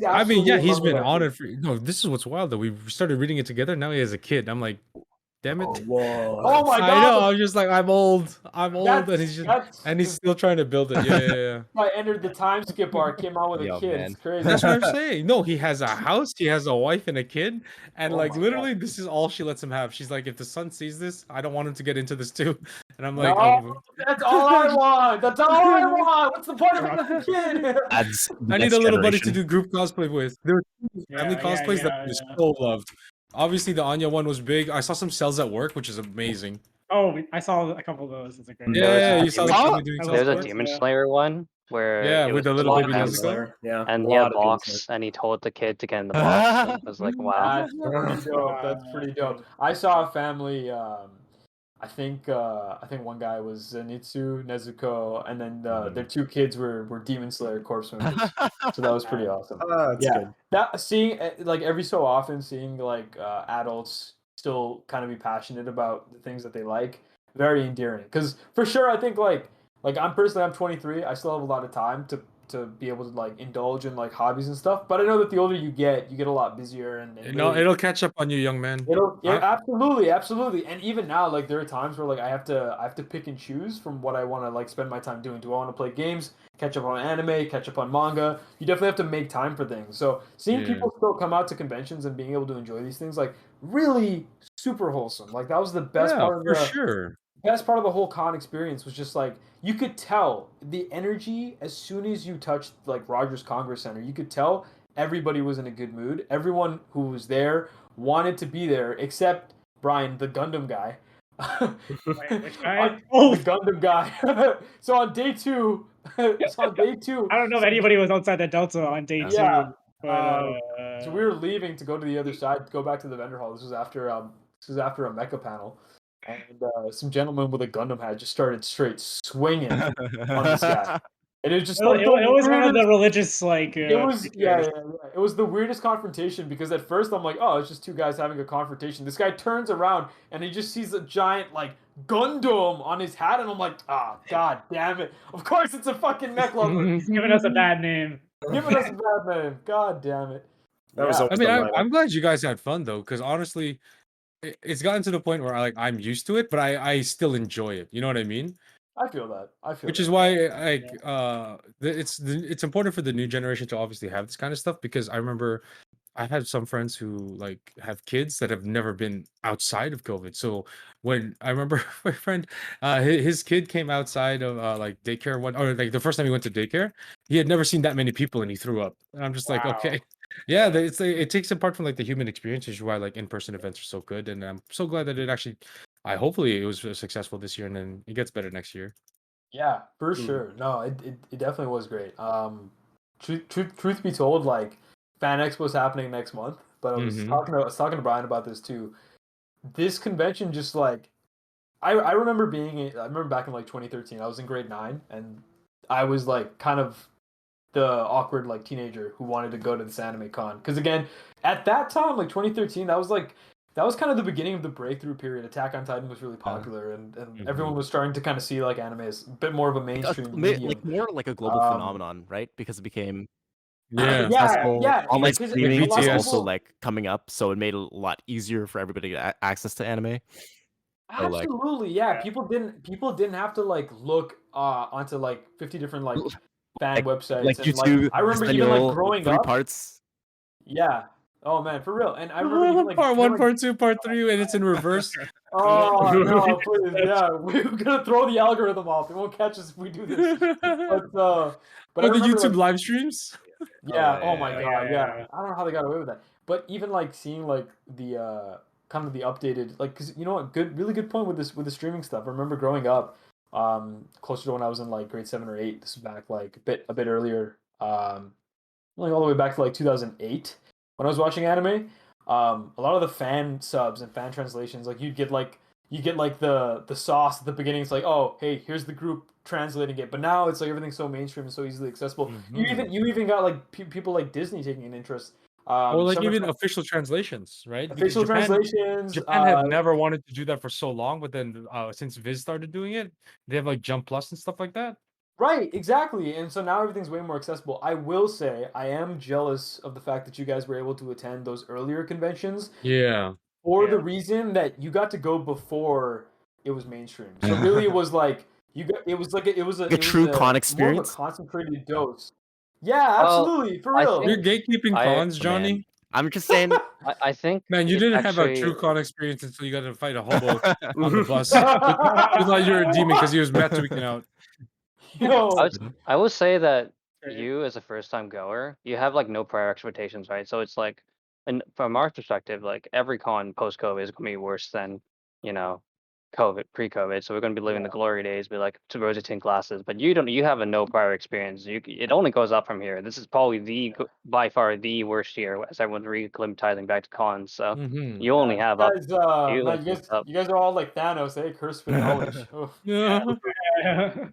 I mean, he's been on it for. No, this is what's wild though. We started reading it together. Now he has a kid. I'm like, Damn it! Whoa! Oh my god! I know. I'm just like I'm old, and he's still trying to build it. Yeah. I entered the time skip arc, came out with a Yo, kid. man. It's crazy. That's what I'm saying. No, he has a house, he has a wife and a kid, and Oh like my literally, God. this is all she lets him have. She's like, if the son sees this, I don't want him to get into this too. And I'm like, No, that's all I want. That's all I want. What's the point of having a kid? I need a little buddy to do group cosplay with. There were family cosplays that was so loved. Obviously, the Anya one was big. I saw some sales at work, which is amazing. Oh, I saw a couple of those. It's a great. Yeah, you saw the family doing There's a Demon Slayer one where with the little baby Nezuko. Yeah, and he had a box, and he told the kid to get in the box. And I was like, wow. That's pretty dope. That's pretty dope. I saw a family. I think one guy was Zenitsu, Nezuko, and then their two kids were Demon Slayer corpse members. So that was pretty awesome. That's good. That seeing like every so often seeing like adults still kind of be passionate about the things that they like, very endearing. Because for sure, I think like I'm 23. I still have a lot of time to be able to like indulge in like hobbies and stuff. But I know that the older you get a lot busier and really, it'll catch up on you, young man. Absolutely. And even now, like there are times where like I have to pick and choose from what I want to like spend my time doing. Do I want to play games, catch up on anime, catch up on manga? You definitely have to make time for things. So seeing people still come out to conventions and being able to enjoy these things, like really super wholesome. Like that was the best part of sure. Best part of the whole con experience was just like you could tell the energy as soon as you touched like Rogers Congress Center. You could tell everybody was in a good mood. Everyone who was there wanted to be there, except Brian, the Gundam guy. Which guy? The Gundam guy. So on day two, I don't know if anybody was outside the Delta on day 2. Yeah. But, so we were leaving to go to the other side, to go back to the vendor hall. This was after a mecha panel. And some gentleman with a Gundam hat just started straight swinging on this guy. And it was just like it was one of the religious like. It was It was the weirdest confrontation because at first I'm like, oh, it's just two guys having a confrontation. This guy turns around and he just sees a giant like Gundam on his hat, and I'm like, god damn it! Of course it's a fucking mech lover. He's giving us a bad name. God damn it! I'm glad you guys had fun though, because honestly, it's gotten to the point where I'm used to it, but I still enjoy it. You know what I mean? I feel that. Which is why it's important for the new generation to obviously have this kind of stuff, because I remember I had some friends who like have kids that have never been outside of COVID. So when I remember my friend, his kid came outside of like daycare or like the first time he went to daycare, he had never seen that many people and he threw up. And I'm just like, okay. Yeah, it takes apart from like the human experience, which is why like in-person events are so good. And I'm so glad that it actually, hopefully it was successful this year, and then it gets better next year. Yeah, for sure. No, it definitely was great. Truth be told, like Fan Expo is happening next month, but I was talking to Brian about this too. This convention just like I remember back in like 2013, I was in grade 9 and I was like kind of the awkward like teenager who wanted to go to this anime con, because again at that time, like 2013, that was kind of the beginning of the breakthrough period. Attack on Titan was really popular, and everyone was starting to kind of see like anime as a bit more of a mainstream medium. Like more like a global phenomenon, right? Because it became accessible. Online streaming was also like coming up, so it made it a lot easier for everybody to get access to anime. Absolutely, People didn't have to like look onto like 50 different like fan websites. Like YouTube, I remember even like growing 3 up. parts. Yeah. Oh man, for real. And I remember even, like, part 1, part 2, part 3, and it's in reverse. Oh no, please, we're gonna throw the algorithm off. It won't catch us if we do this. But the YouTube live streams. Yeah. Oh my god. Yeah. I don't know how they got away with that. But even like seeing like the kind of the updated, like, because you know what, really good point with the streaming stuff. I remember growing up, closer to when I was in like grade 7 or 8. This is back like a bit earlier, like all the way back to like 2008 when I was watching anime. A lot of the fan subs and fan translations, like you get like the sauce at the beginning. It's like, oh hey, here's the group translating it. But now it's like everything's so mainstream and so easily accessible. You even got like people like Disney taking an interest. Or like even official translations, right? Official translations. Japan had never wanted to do that for so long, but then since Viz started doing it, they have like Jump Plus and stuff like that. Right, exactly. And so now everything's way more accessible. I will say I am jealous of the fact that you guys were able to attend those earlier conventions. Yeah. for the reason that you got to go before it was mainstream. So really, it was like it was a true con experience, more of a concentrated dose. Yeah, absolutely, for real. You're gatekeeping cons, Johnny. Man, I'm just saying. I think. Man, you didn't have a true con experience until you got to fight a hobo on the bus. You thought you were a demon because he was mad tweaking out. I will say that you, as a first-time goer, you have like no prior expectations, right? So it's like, and from our perspective, like every con post-COVID is gonna be worse than, COVID, pre-COVID. So we're gonna be living the glory days, be like to rosy tinted glasses. But you have a no prior experience. It only goes up from here. This is probably by far the worst year as everyone's re-acclimatizing back to cons. So you only have up. You guys are all like Thanos, cursed with knowledge. And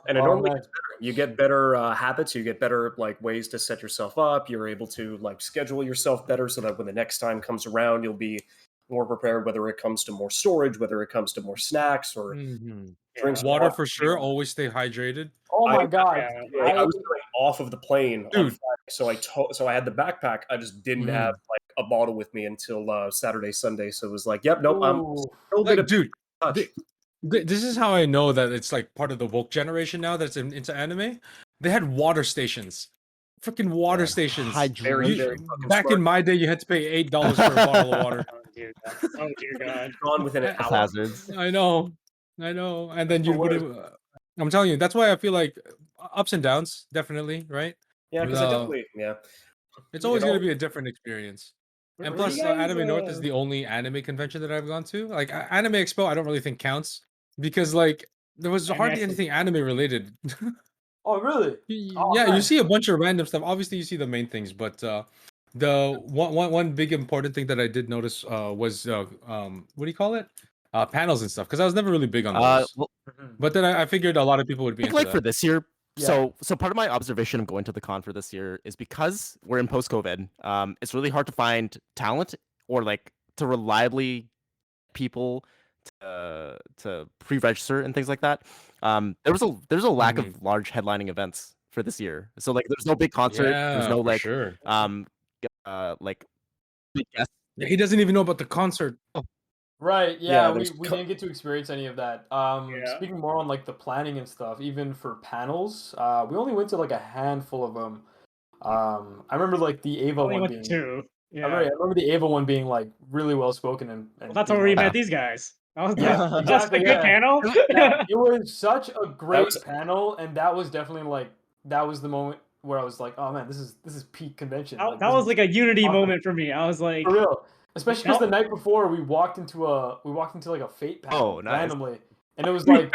it normally gets better. You get better habits. You get better like ways to set yourself up. You're able to like schedule yourself better so that when the next time comes around, you'll be more prepared, whether it comes to more storage, whether it comes to more snacks or drinks. Water for sure. Always stay hydrated. Oh my god! I was going off of the plane, dude. So I had the backpack. I just didn't have like a bottle with me until Saturday, Sunday. So it was like, yep, nope. I'm dude. This is how I know that it's like part of the woke generation now that's into anime. They had water stations. Freaking water stations. Back in my day, you had to pay $8 for a bottle of water. Oh dear God! Gone within an hour. Hazards. I know, and then you would have. I'm telling you, that's why I feel like ups and downs, definitely, right? Yeah, because it's always going to be a different experience. And plus, Anime North is the only anime convention that I've gone to. Like Anime Expo, I don't really think counts because like there was hardly anything anime related. Oh really? Yeah, you see a bunch of random stuff. Obviously, you see the main things, but the one big important thing that I did notice was what do you call it? Panels and stuff. Because I was never really big on those. But then I figured a lot of people would be into that. For this year. Yeah. So part of my observation of going to the con for this year is because we're in post-COVID. It's really hard to find talent or like to reliably people to pre-register and things like that. There's a lack of large headlining events for this year. So like there's no big concert. There's no like like big guests. He doesn't even know about the concert. Right, yeah, we didn't get to experience any of that. Speaking more on like the planning and stuff, even for panels, we only went to like a handful of them. I remember like the Ava one being two. Yeah. I remember the Ava one being like really well spoken and that's where we met these guys. That was just a good panel. It was such a great panel, and that was definitely like that was the moment where I was like, oh man, this is peak convention. That was like a unity moment for me. I was like, for real. Especially because the night before we walked into like a Fate panel randomly, and it was like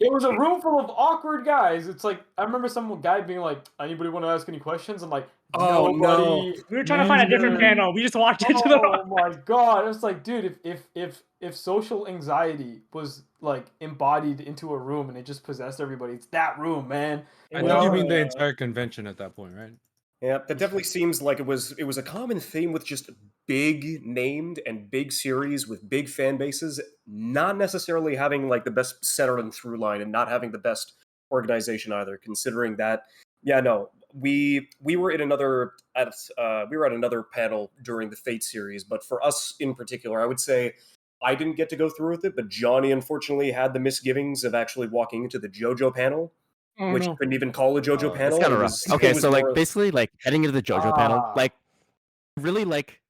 it was a room full of awkward guys. It's like I remember some guy being like, "Anybody want to ask any questions?" I'm like, "Oh no!" We were trying to find a different panel. We just walked into the. Oh my god! It was like, dude, if social anxiety was like embodied into a room and it just possessed everybody, it's that room, man. I think you mean the entire convention at that point, right? Yeah, that definitely seems like it was a common theme with just big named and big series with big fan bases, not necessarily having like the best center and through line and not having the best organization either, considering that we were at another panel during the Fate series, but for us in particular, I would say I didn't get to go through with it, but Johnny unfortunately had the misgivings of actually walking into the JoJo panel. Which you couldn't even call a JoJo panel. It's kind of rough. Okay, so like basically like heading into the JoJo panel, like really like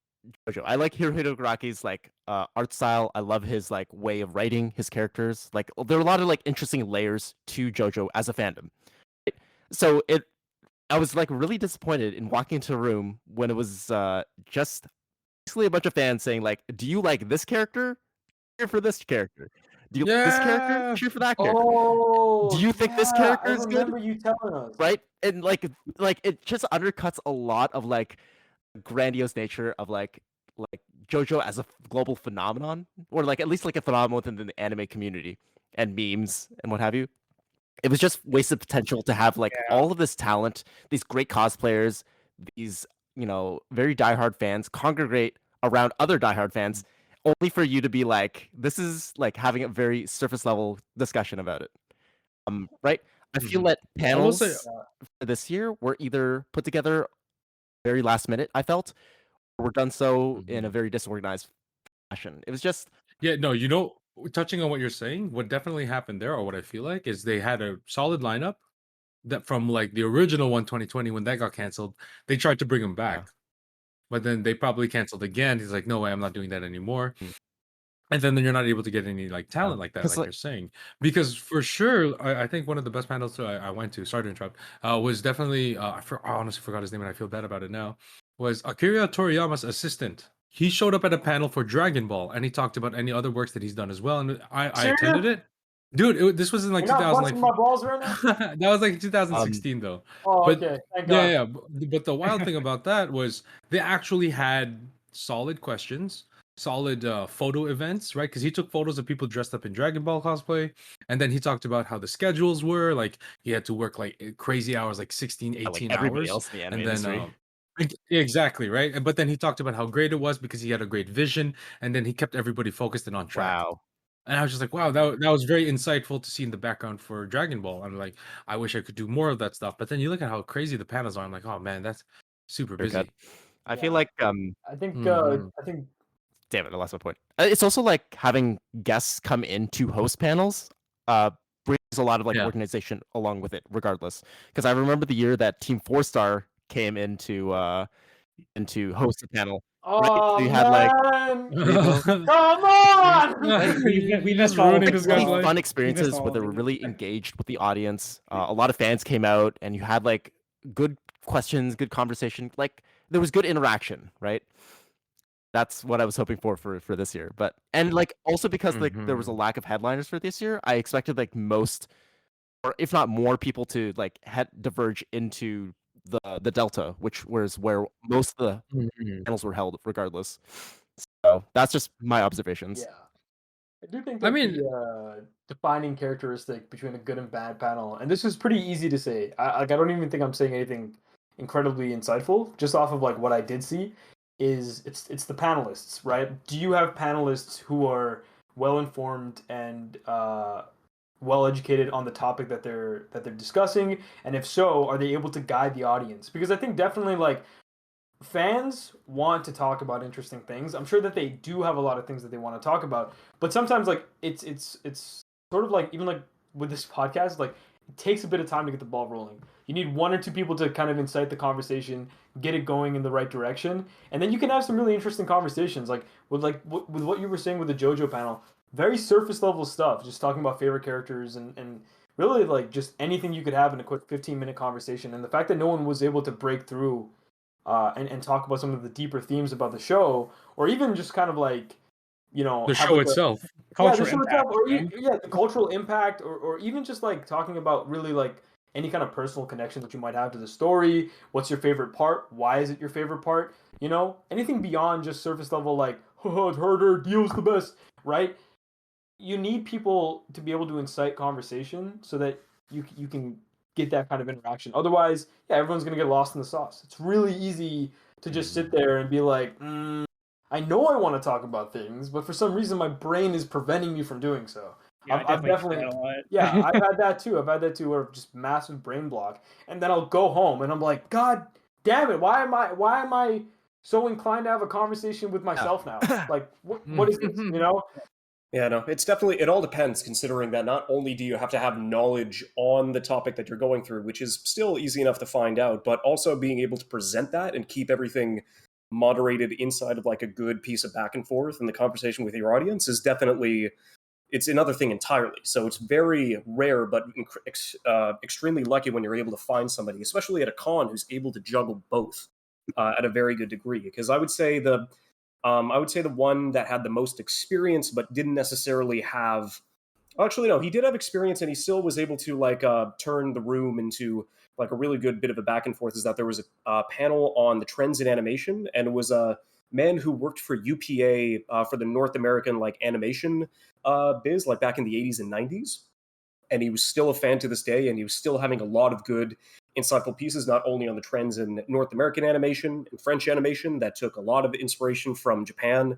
JoJo. I like Hirohito Garaki's like art style. I love his like way of writing his characters. Like there are a lot of like interesting layers to JoJo as a fandom. So I was like really disappointed in walking into a room when it was just basically a bunch of fans saying like, "Do you like this character? Cheer for this character. Do you like this character? Cheer for that character. Do you think this character is good?" I remember you telling us. Right? And like it just undercuts a lot of like grandiose nature of like JoJo as a global phenomenon, or like at least like a phenomenon within the anime community and memes and what have you. It was just wasted potential to have like all of this talent, these great cosplayers, these very diehard fans congregate around other diehard fans, only for you to be like, this is like having a very surface level discussion about it. Right? I feel that panels for this year were either put together very last minute, I felt, or were done so in a very disorganized passion. It was just touching on what you're saying, what definitely happened there, or what I feel like, is they had a solid lineup that from like the original one 2020 when that got canceled, they tried to bring him back, but then they probably canceled again. He's like, no way, I'm not doing that anymore. And then you're not able to get any like talent like that, like you're saying, because for sure, I think one of the best panels I went to, sorry to interrupt, was definitely I honestly forgot his name and I feel bad about it now. Was Akira Toriyama's assistant. He showed up at a panel for Dragon Ball and he talked about any other works that he's done as well, and I attended it. Dude, this was in like 2000. Like, my balls right now? that was like 2016 though. Oh, but, okay. Thank God. Yeah. But the wild thing about that was they actually had solid questions, solid photo events, right? Because he took photos of people dressed up in Dragon Ball cosplay, and then he talked about how the schedules were. Like he had to work like crazy hours, like 16, 18 hours. Else in the anime and then industry. Exactly, right? But then he talked about how great it was because he had a great vision, and then he kept everybody focused and on track. Wow. And I was just like, wow, that was very insightful to see in the background for Dragon Ball. I'm like, I wish I could do more of that stuff. But then you look at how crazy the panels are. I'm like, oh man, that's super busy. I feel like I think damn it, I lost my point. It's also like having guests come in to host panels brings a lot of like organization along with it, regardless. Because I remember the year that Team 4-Star came into host a panel. Oh, right? So you had like come on! we just ruining this guy's life. Fun experiences where they were really engaged with the audience. A lot of fans came out, and you had like good questions, good conversation. Like there was good interaction, right? That's what I was hoping for this year. But and like also because like there was a lack of headliners for this year, I expected like most, or if not more, people to like diverge into the Delta, which was where most of the panels were held, regardless. So that's just my observations. Yeah, I do think that the defining characteristic between a good and bad panel, and this is pretty easy to say. I don't even think I'm saying anything incredibly insightful, just off of like what I did see, is it's the panelists, right? Do you have panelists who are well informed and well educated on the topic that they're discussing, and if so, are they able to guide the audience? Because I think definitely like fans want to talk about interesting things. I'm sure that they do have a lot of things that they want to talk about, but sometimes like it's sort of like, even like with this podcast, like it takes a bit of time to get the ball rolling. You need one or two people to kind of incite the conversation, get it going in the right direction, and then you can have some really interesting conversations. Like with what you were saying with the JoJo panel, very surface level stuff, just talking about favorite characters and really like just anything you could have in a quick 15-minute conversation. And the fact that no one was able to break through and talk about some of the deeper themes about the show, or even just kind of like, you know, the show itself, the cultural impact, or even just like talking about really like any kind of personal connection that you might have to the story. What's your favorite part? Why is it your favorite part? You know, anything beyond just surface level, like, Herder, Dio's the best, right? You need people to be able to incite conversation so that you can get that kind of interaction. Otherwise, everyone's going to get lost in the sauce. It's really easy to just sit there and be like, I know I want to talk about things, but for some reason my brain is preventing me from doing so. Yeah, I've definitely I've had that too. Where just massive brain block, and then I'll go home and I'm like, God damn it, why am I so inclined to have a conversation with myself now? Like, what is this? You know? Yeah, no, it's definitely, it all depends, considering that not only do you have to have knowledge on the topic that you're going through, which is still easy enough to find out, but also being able to present that and keep everything moderated inside of like a good piece of back and forth and the conversation with your audience is definitely, it's another thing entirely. So it's very rare, but extremely lucky when you're able to find somebody, especially at a con, who's able to juggle both at a very good degree. Because I would say the one that had the most experience, but didn't necessarily have. Actually, no, he did have experience, and he still was able to like turn the room into like a really good bit of a back and forth. Is that there was a panel on the trends in animation, and it was a man who worked for UPA for the North American like animation biz, like back in the 80s and 90s, and he was still a fan to this day, and he was still having a lot of good insightful pieces, not only on the trends in North American animation and French animation that took a lot of inspiration from Japan,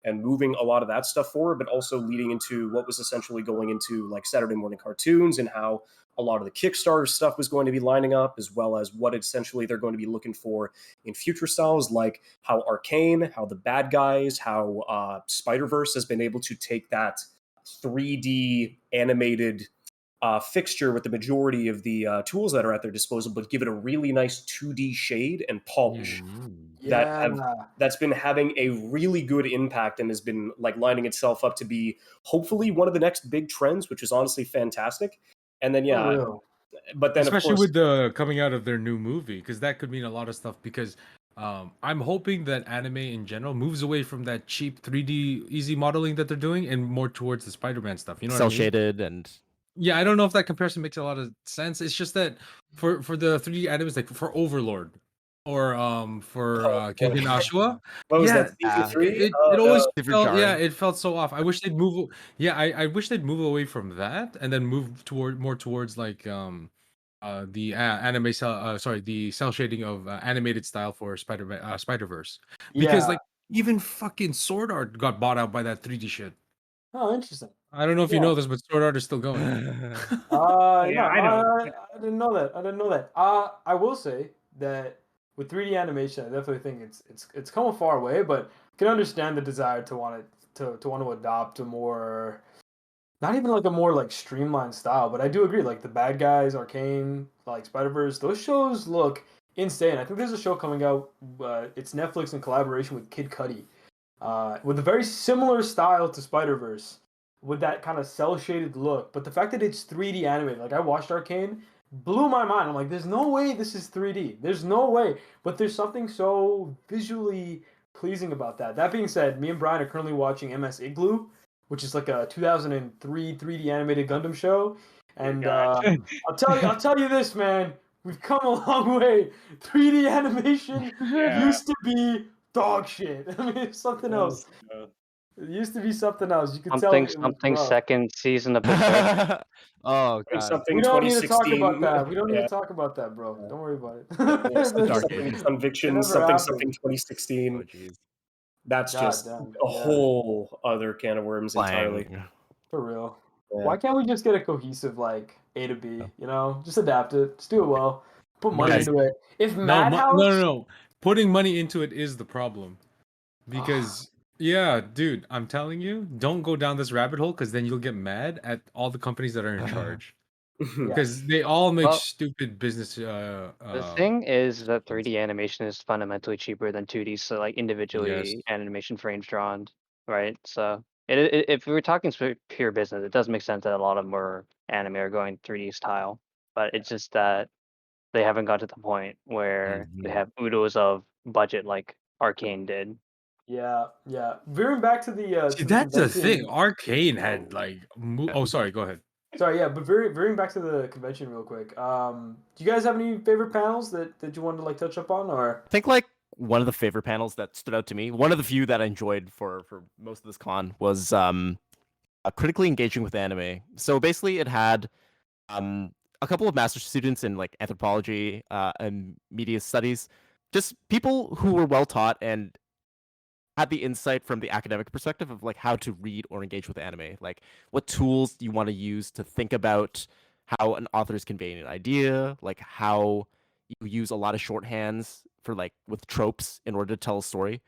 and moving a lot of that stuff forward, but also leading into what was essentially going into like Saturday morning cartoons and how a lot of the Kickstarter stuff was going to be lining up, as well as what essentially they're going to be looking for in future styles, like how Arcane, how the Bad Guys, how Spider-Verse has been able to take that 3D animated fixture with the majority of the tools that are at their disposal, but give it a really nice 2D shade and polish. That's been having a really good impact and has been like lining itself up to be hopefully one of the next big trends, which is honestly fantastic. And then but then especially of course, with the coming out of their new movie, because that could mean a lot of stuff. Because I'm hoping that anime in general moves away from that cheap 3D easy modeling that they're doing and more towards the Spider-Man stuff. You know, cell shaded and. Yeah, I don't know if that comparison makes a lot of sense. It's just that for the 3D animes, like for Overlord or for Kengan Ashura, what was that? It always felt it felt so off. I wish they'd move. Yeah, I wish they'd move away from that and then move more towards like the anime cell the cell shading of animated style for Spider-Verse, because like even fucking Sword Art got bought out by that 3D shit. Oh, interesting. I don't know if you know this, but Sword Art is still going. I know. I didn't know that. I will say that with 3D animation, I definitely think it's come a far way, but I can understand the desire to want to adopt a more, not even like a more like streamlined style, but I do agree. Like the Bad Guys, Arcane, like Spider-Verse, those shows look insane. I think there's a show coming out. It's Netflix in collaboration with Kid Cudi, with a very similar style to Spider-Verse, with that kind of cell-shaded look. But the fact that it's 3D animated, like I watched Arcane, blew my mind. I'm like, there's no way this is 3D. There's no way. But there's something so visually pleasing about that. That being said, me and Brian are currently watching MS Igloo, which is like a 2003 3D animated Gundam show. And I'll tell you this, man. We've come a long way. 3D animation used to be dog shit. I mean, it's something else. It used to be something else. You could tell something second season of Berserk. Oh god. We don't need to talk about that. We don't need to talk about that, bro. Don't worry about it. Conviction, something 2016. Oh, jeez. That's just a whole other can of worms entirely. For real. Yeah. Why can't we just get a cohesive like A to B? You know, just adapt it. Just do it well. Put money into it. If Madhouse... No. Putting money into it is the problem. Because yeah, dude, I'm telling you, don't go down this rabbit hole, because then you'll get mad at all the companies that are in charge. Because they all make stupid business. The thing is that 3D animation is fundamentally cheaper than 2D, so like individually animation frames drawn, right? So if we were talking pure business, it does make sense that a lot of more anime are going 3D style, but it's just that they haven't got to the point where they have oodles of budget like Arcane did. Yeah. Veering back to the see, that's the thing. Arcane had like sorry, go ahead. Sorry, yeah, but veering back to the convention real quick. Do you guys have any favorite panels that you wanted to like touch up on, or? I think like one of the favorite panels that stood out to me, one of the few that I enjoyed for most of this con, was critically engaging with anime. So basically, it had a couple of master's students in like anthropology and media studies, just people who were well taught and had the insight from the academic perspective of like how to read or engage with anime, like what tools you want to use to think about how an author is conveying an idea, like how you use a lot of shorthands for like with tropes in order to tell a story.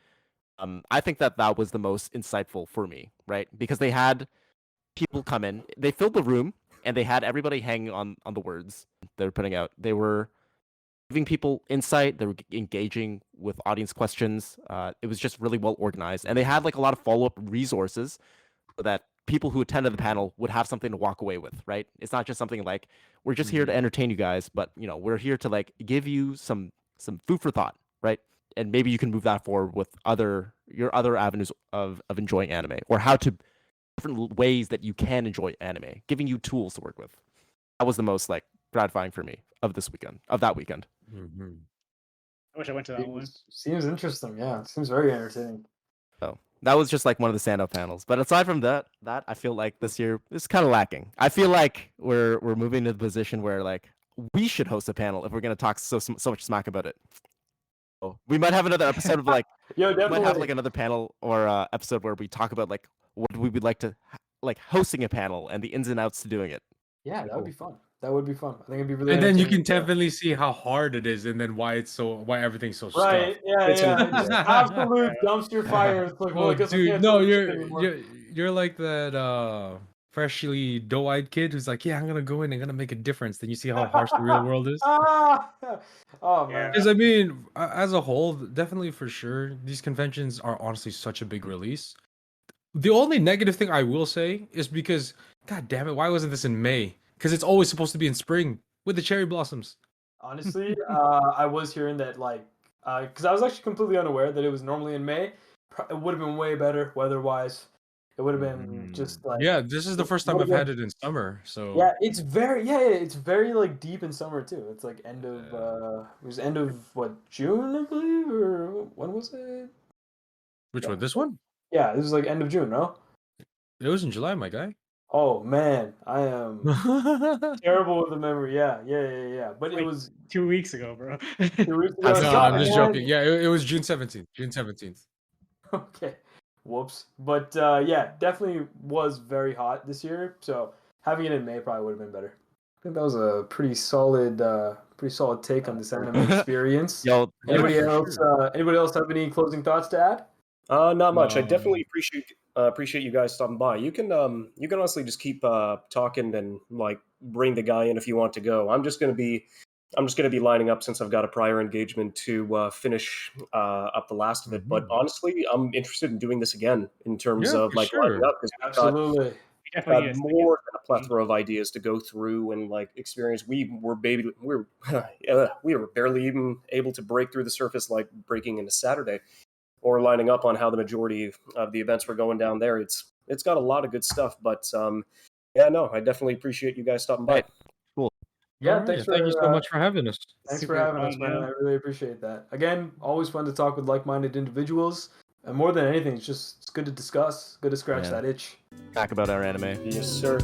I think that was the most insightful for me, right? Because they had people come in, they filled the room, and they had everybody hanging on the words they were putting out. They were giving people insight. They were engaging with audience questions. It was just really well organized, and they had like a lot of follow-up resources so that people who attended the panel would have something to walk away with. Right? It's not just something like we're just here to entertain you guys, but we're here to like give you some food for thought, right? And maybe you can move that forward with your other avenues of enjoying anime, or how to different ways that you can enjoy anime, giving you tools to work with. That was the most like gratifying for me of that weekend. Mm-hmm. I wish I went to that one. Seems interesting. Yeah, it seems very entertaining. So that was just like one of the standout panels. But aside from that I feel like this year is kind of lacking. I feel like we're moving to the position where like we should host a panel if we're going to talk so much smack about it. We might have another episode of like, Yo, we might have definitely. like another panel or episode where we talk about like what we would like to like hosting a panel and the ins and outs to doing it. Yeah, that would be fun. That would be fun. I think it'd be really. And then you can entertaining. definitely see how hard it is, and then why everything's so Right? stuffed. Yeah, It's yeah. an- It's absolute dumpster fire. It's like, well, Oh, I guess I dude, can't no, do this anymore. you're like that freshly doe-eyed kid who's like, yeah, I'm gonna go in and gonna make a difference. Then you see how harsh the real world is. Oh man. Because I mean, as a whole, definitely for sure, these conventions are honestly such a big release. The only negative thing I will say is because, god damn it, why wasn't this in May? Because it's always supposed to be in spring with the cherry blossoms. Honestly, I was hearing that like, because I was actually completely unaware that it was normally in May. It would have been way better weather-wise. It would have been just like. Yeah, this is the first time I've had it in summer, so Yeah, it's very like deep in summer too. It's like end of it was end of what, June, I believe, or when was it? which one? This one? Yeah, this was like end of June, no? It was in July, my guy. Oh man, I am terrible with the memory. Yeah. But it Like was 2 weeks ago, bro. 2 weeks ago. No, Stop, I'm just man. joking. Yeah, it was June 17th. June 17th. Okay, whoops. But yeah, definitely was very hot this year. So having it in May probably would have been better. I think that was a pretty solid take on this anime experience. Yo, Anybody else have any closing thoughts to add? Not much. I definitely appreciate you guys stopping by. You can honestly just keep talking and like bring the guy in if you want to go. I'm just gonna be lining up since I've got a prior engagement to finish up the last of it. But honestly, I'm interested in doing this again in terms of like lining up, because Absolutely. got more than a plethora of ideas to go through and like experience. We were barely even able to break through the surface, like breaking into Saturday, or lining up on how the majority of the events were going down there. It's got a lot of good stuff, but yeah, no, I definitely appreciate you guys stopping by. Cool. Yeah, Thank you so much for having us. Thanks for having us, man. I really appreciate that. Again, always fun to talk with like-minded individuals. And more than anything, it's good to discuss, good to scratch that itch. Talk about our anime. Yes, sir.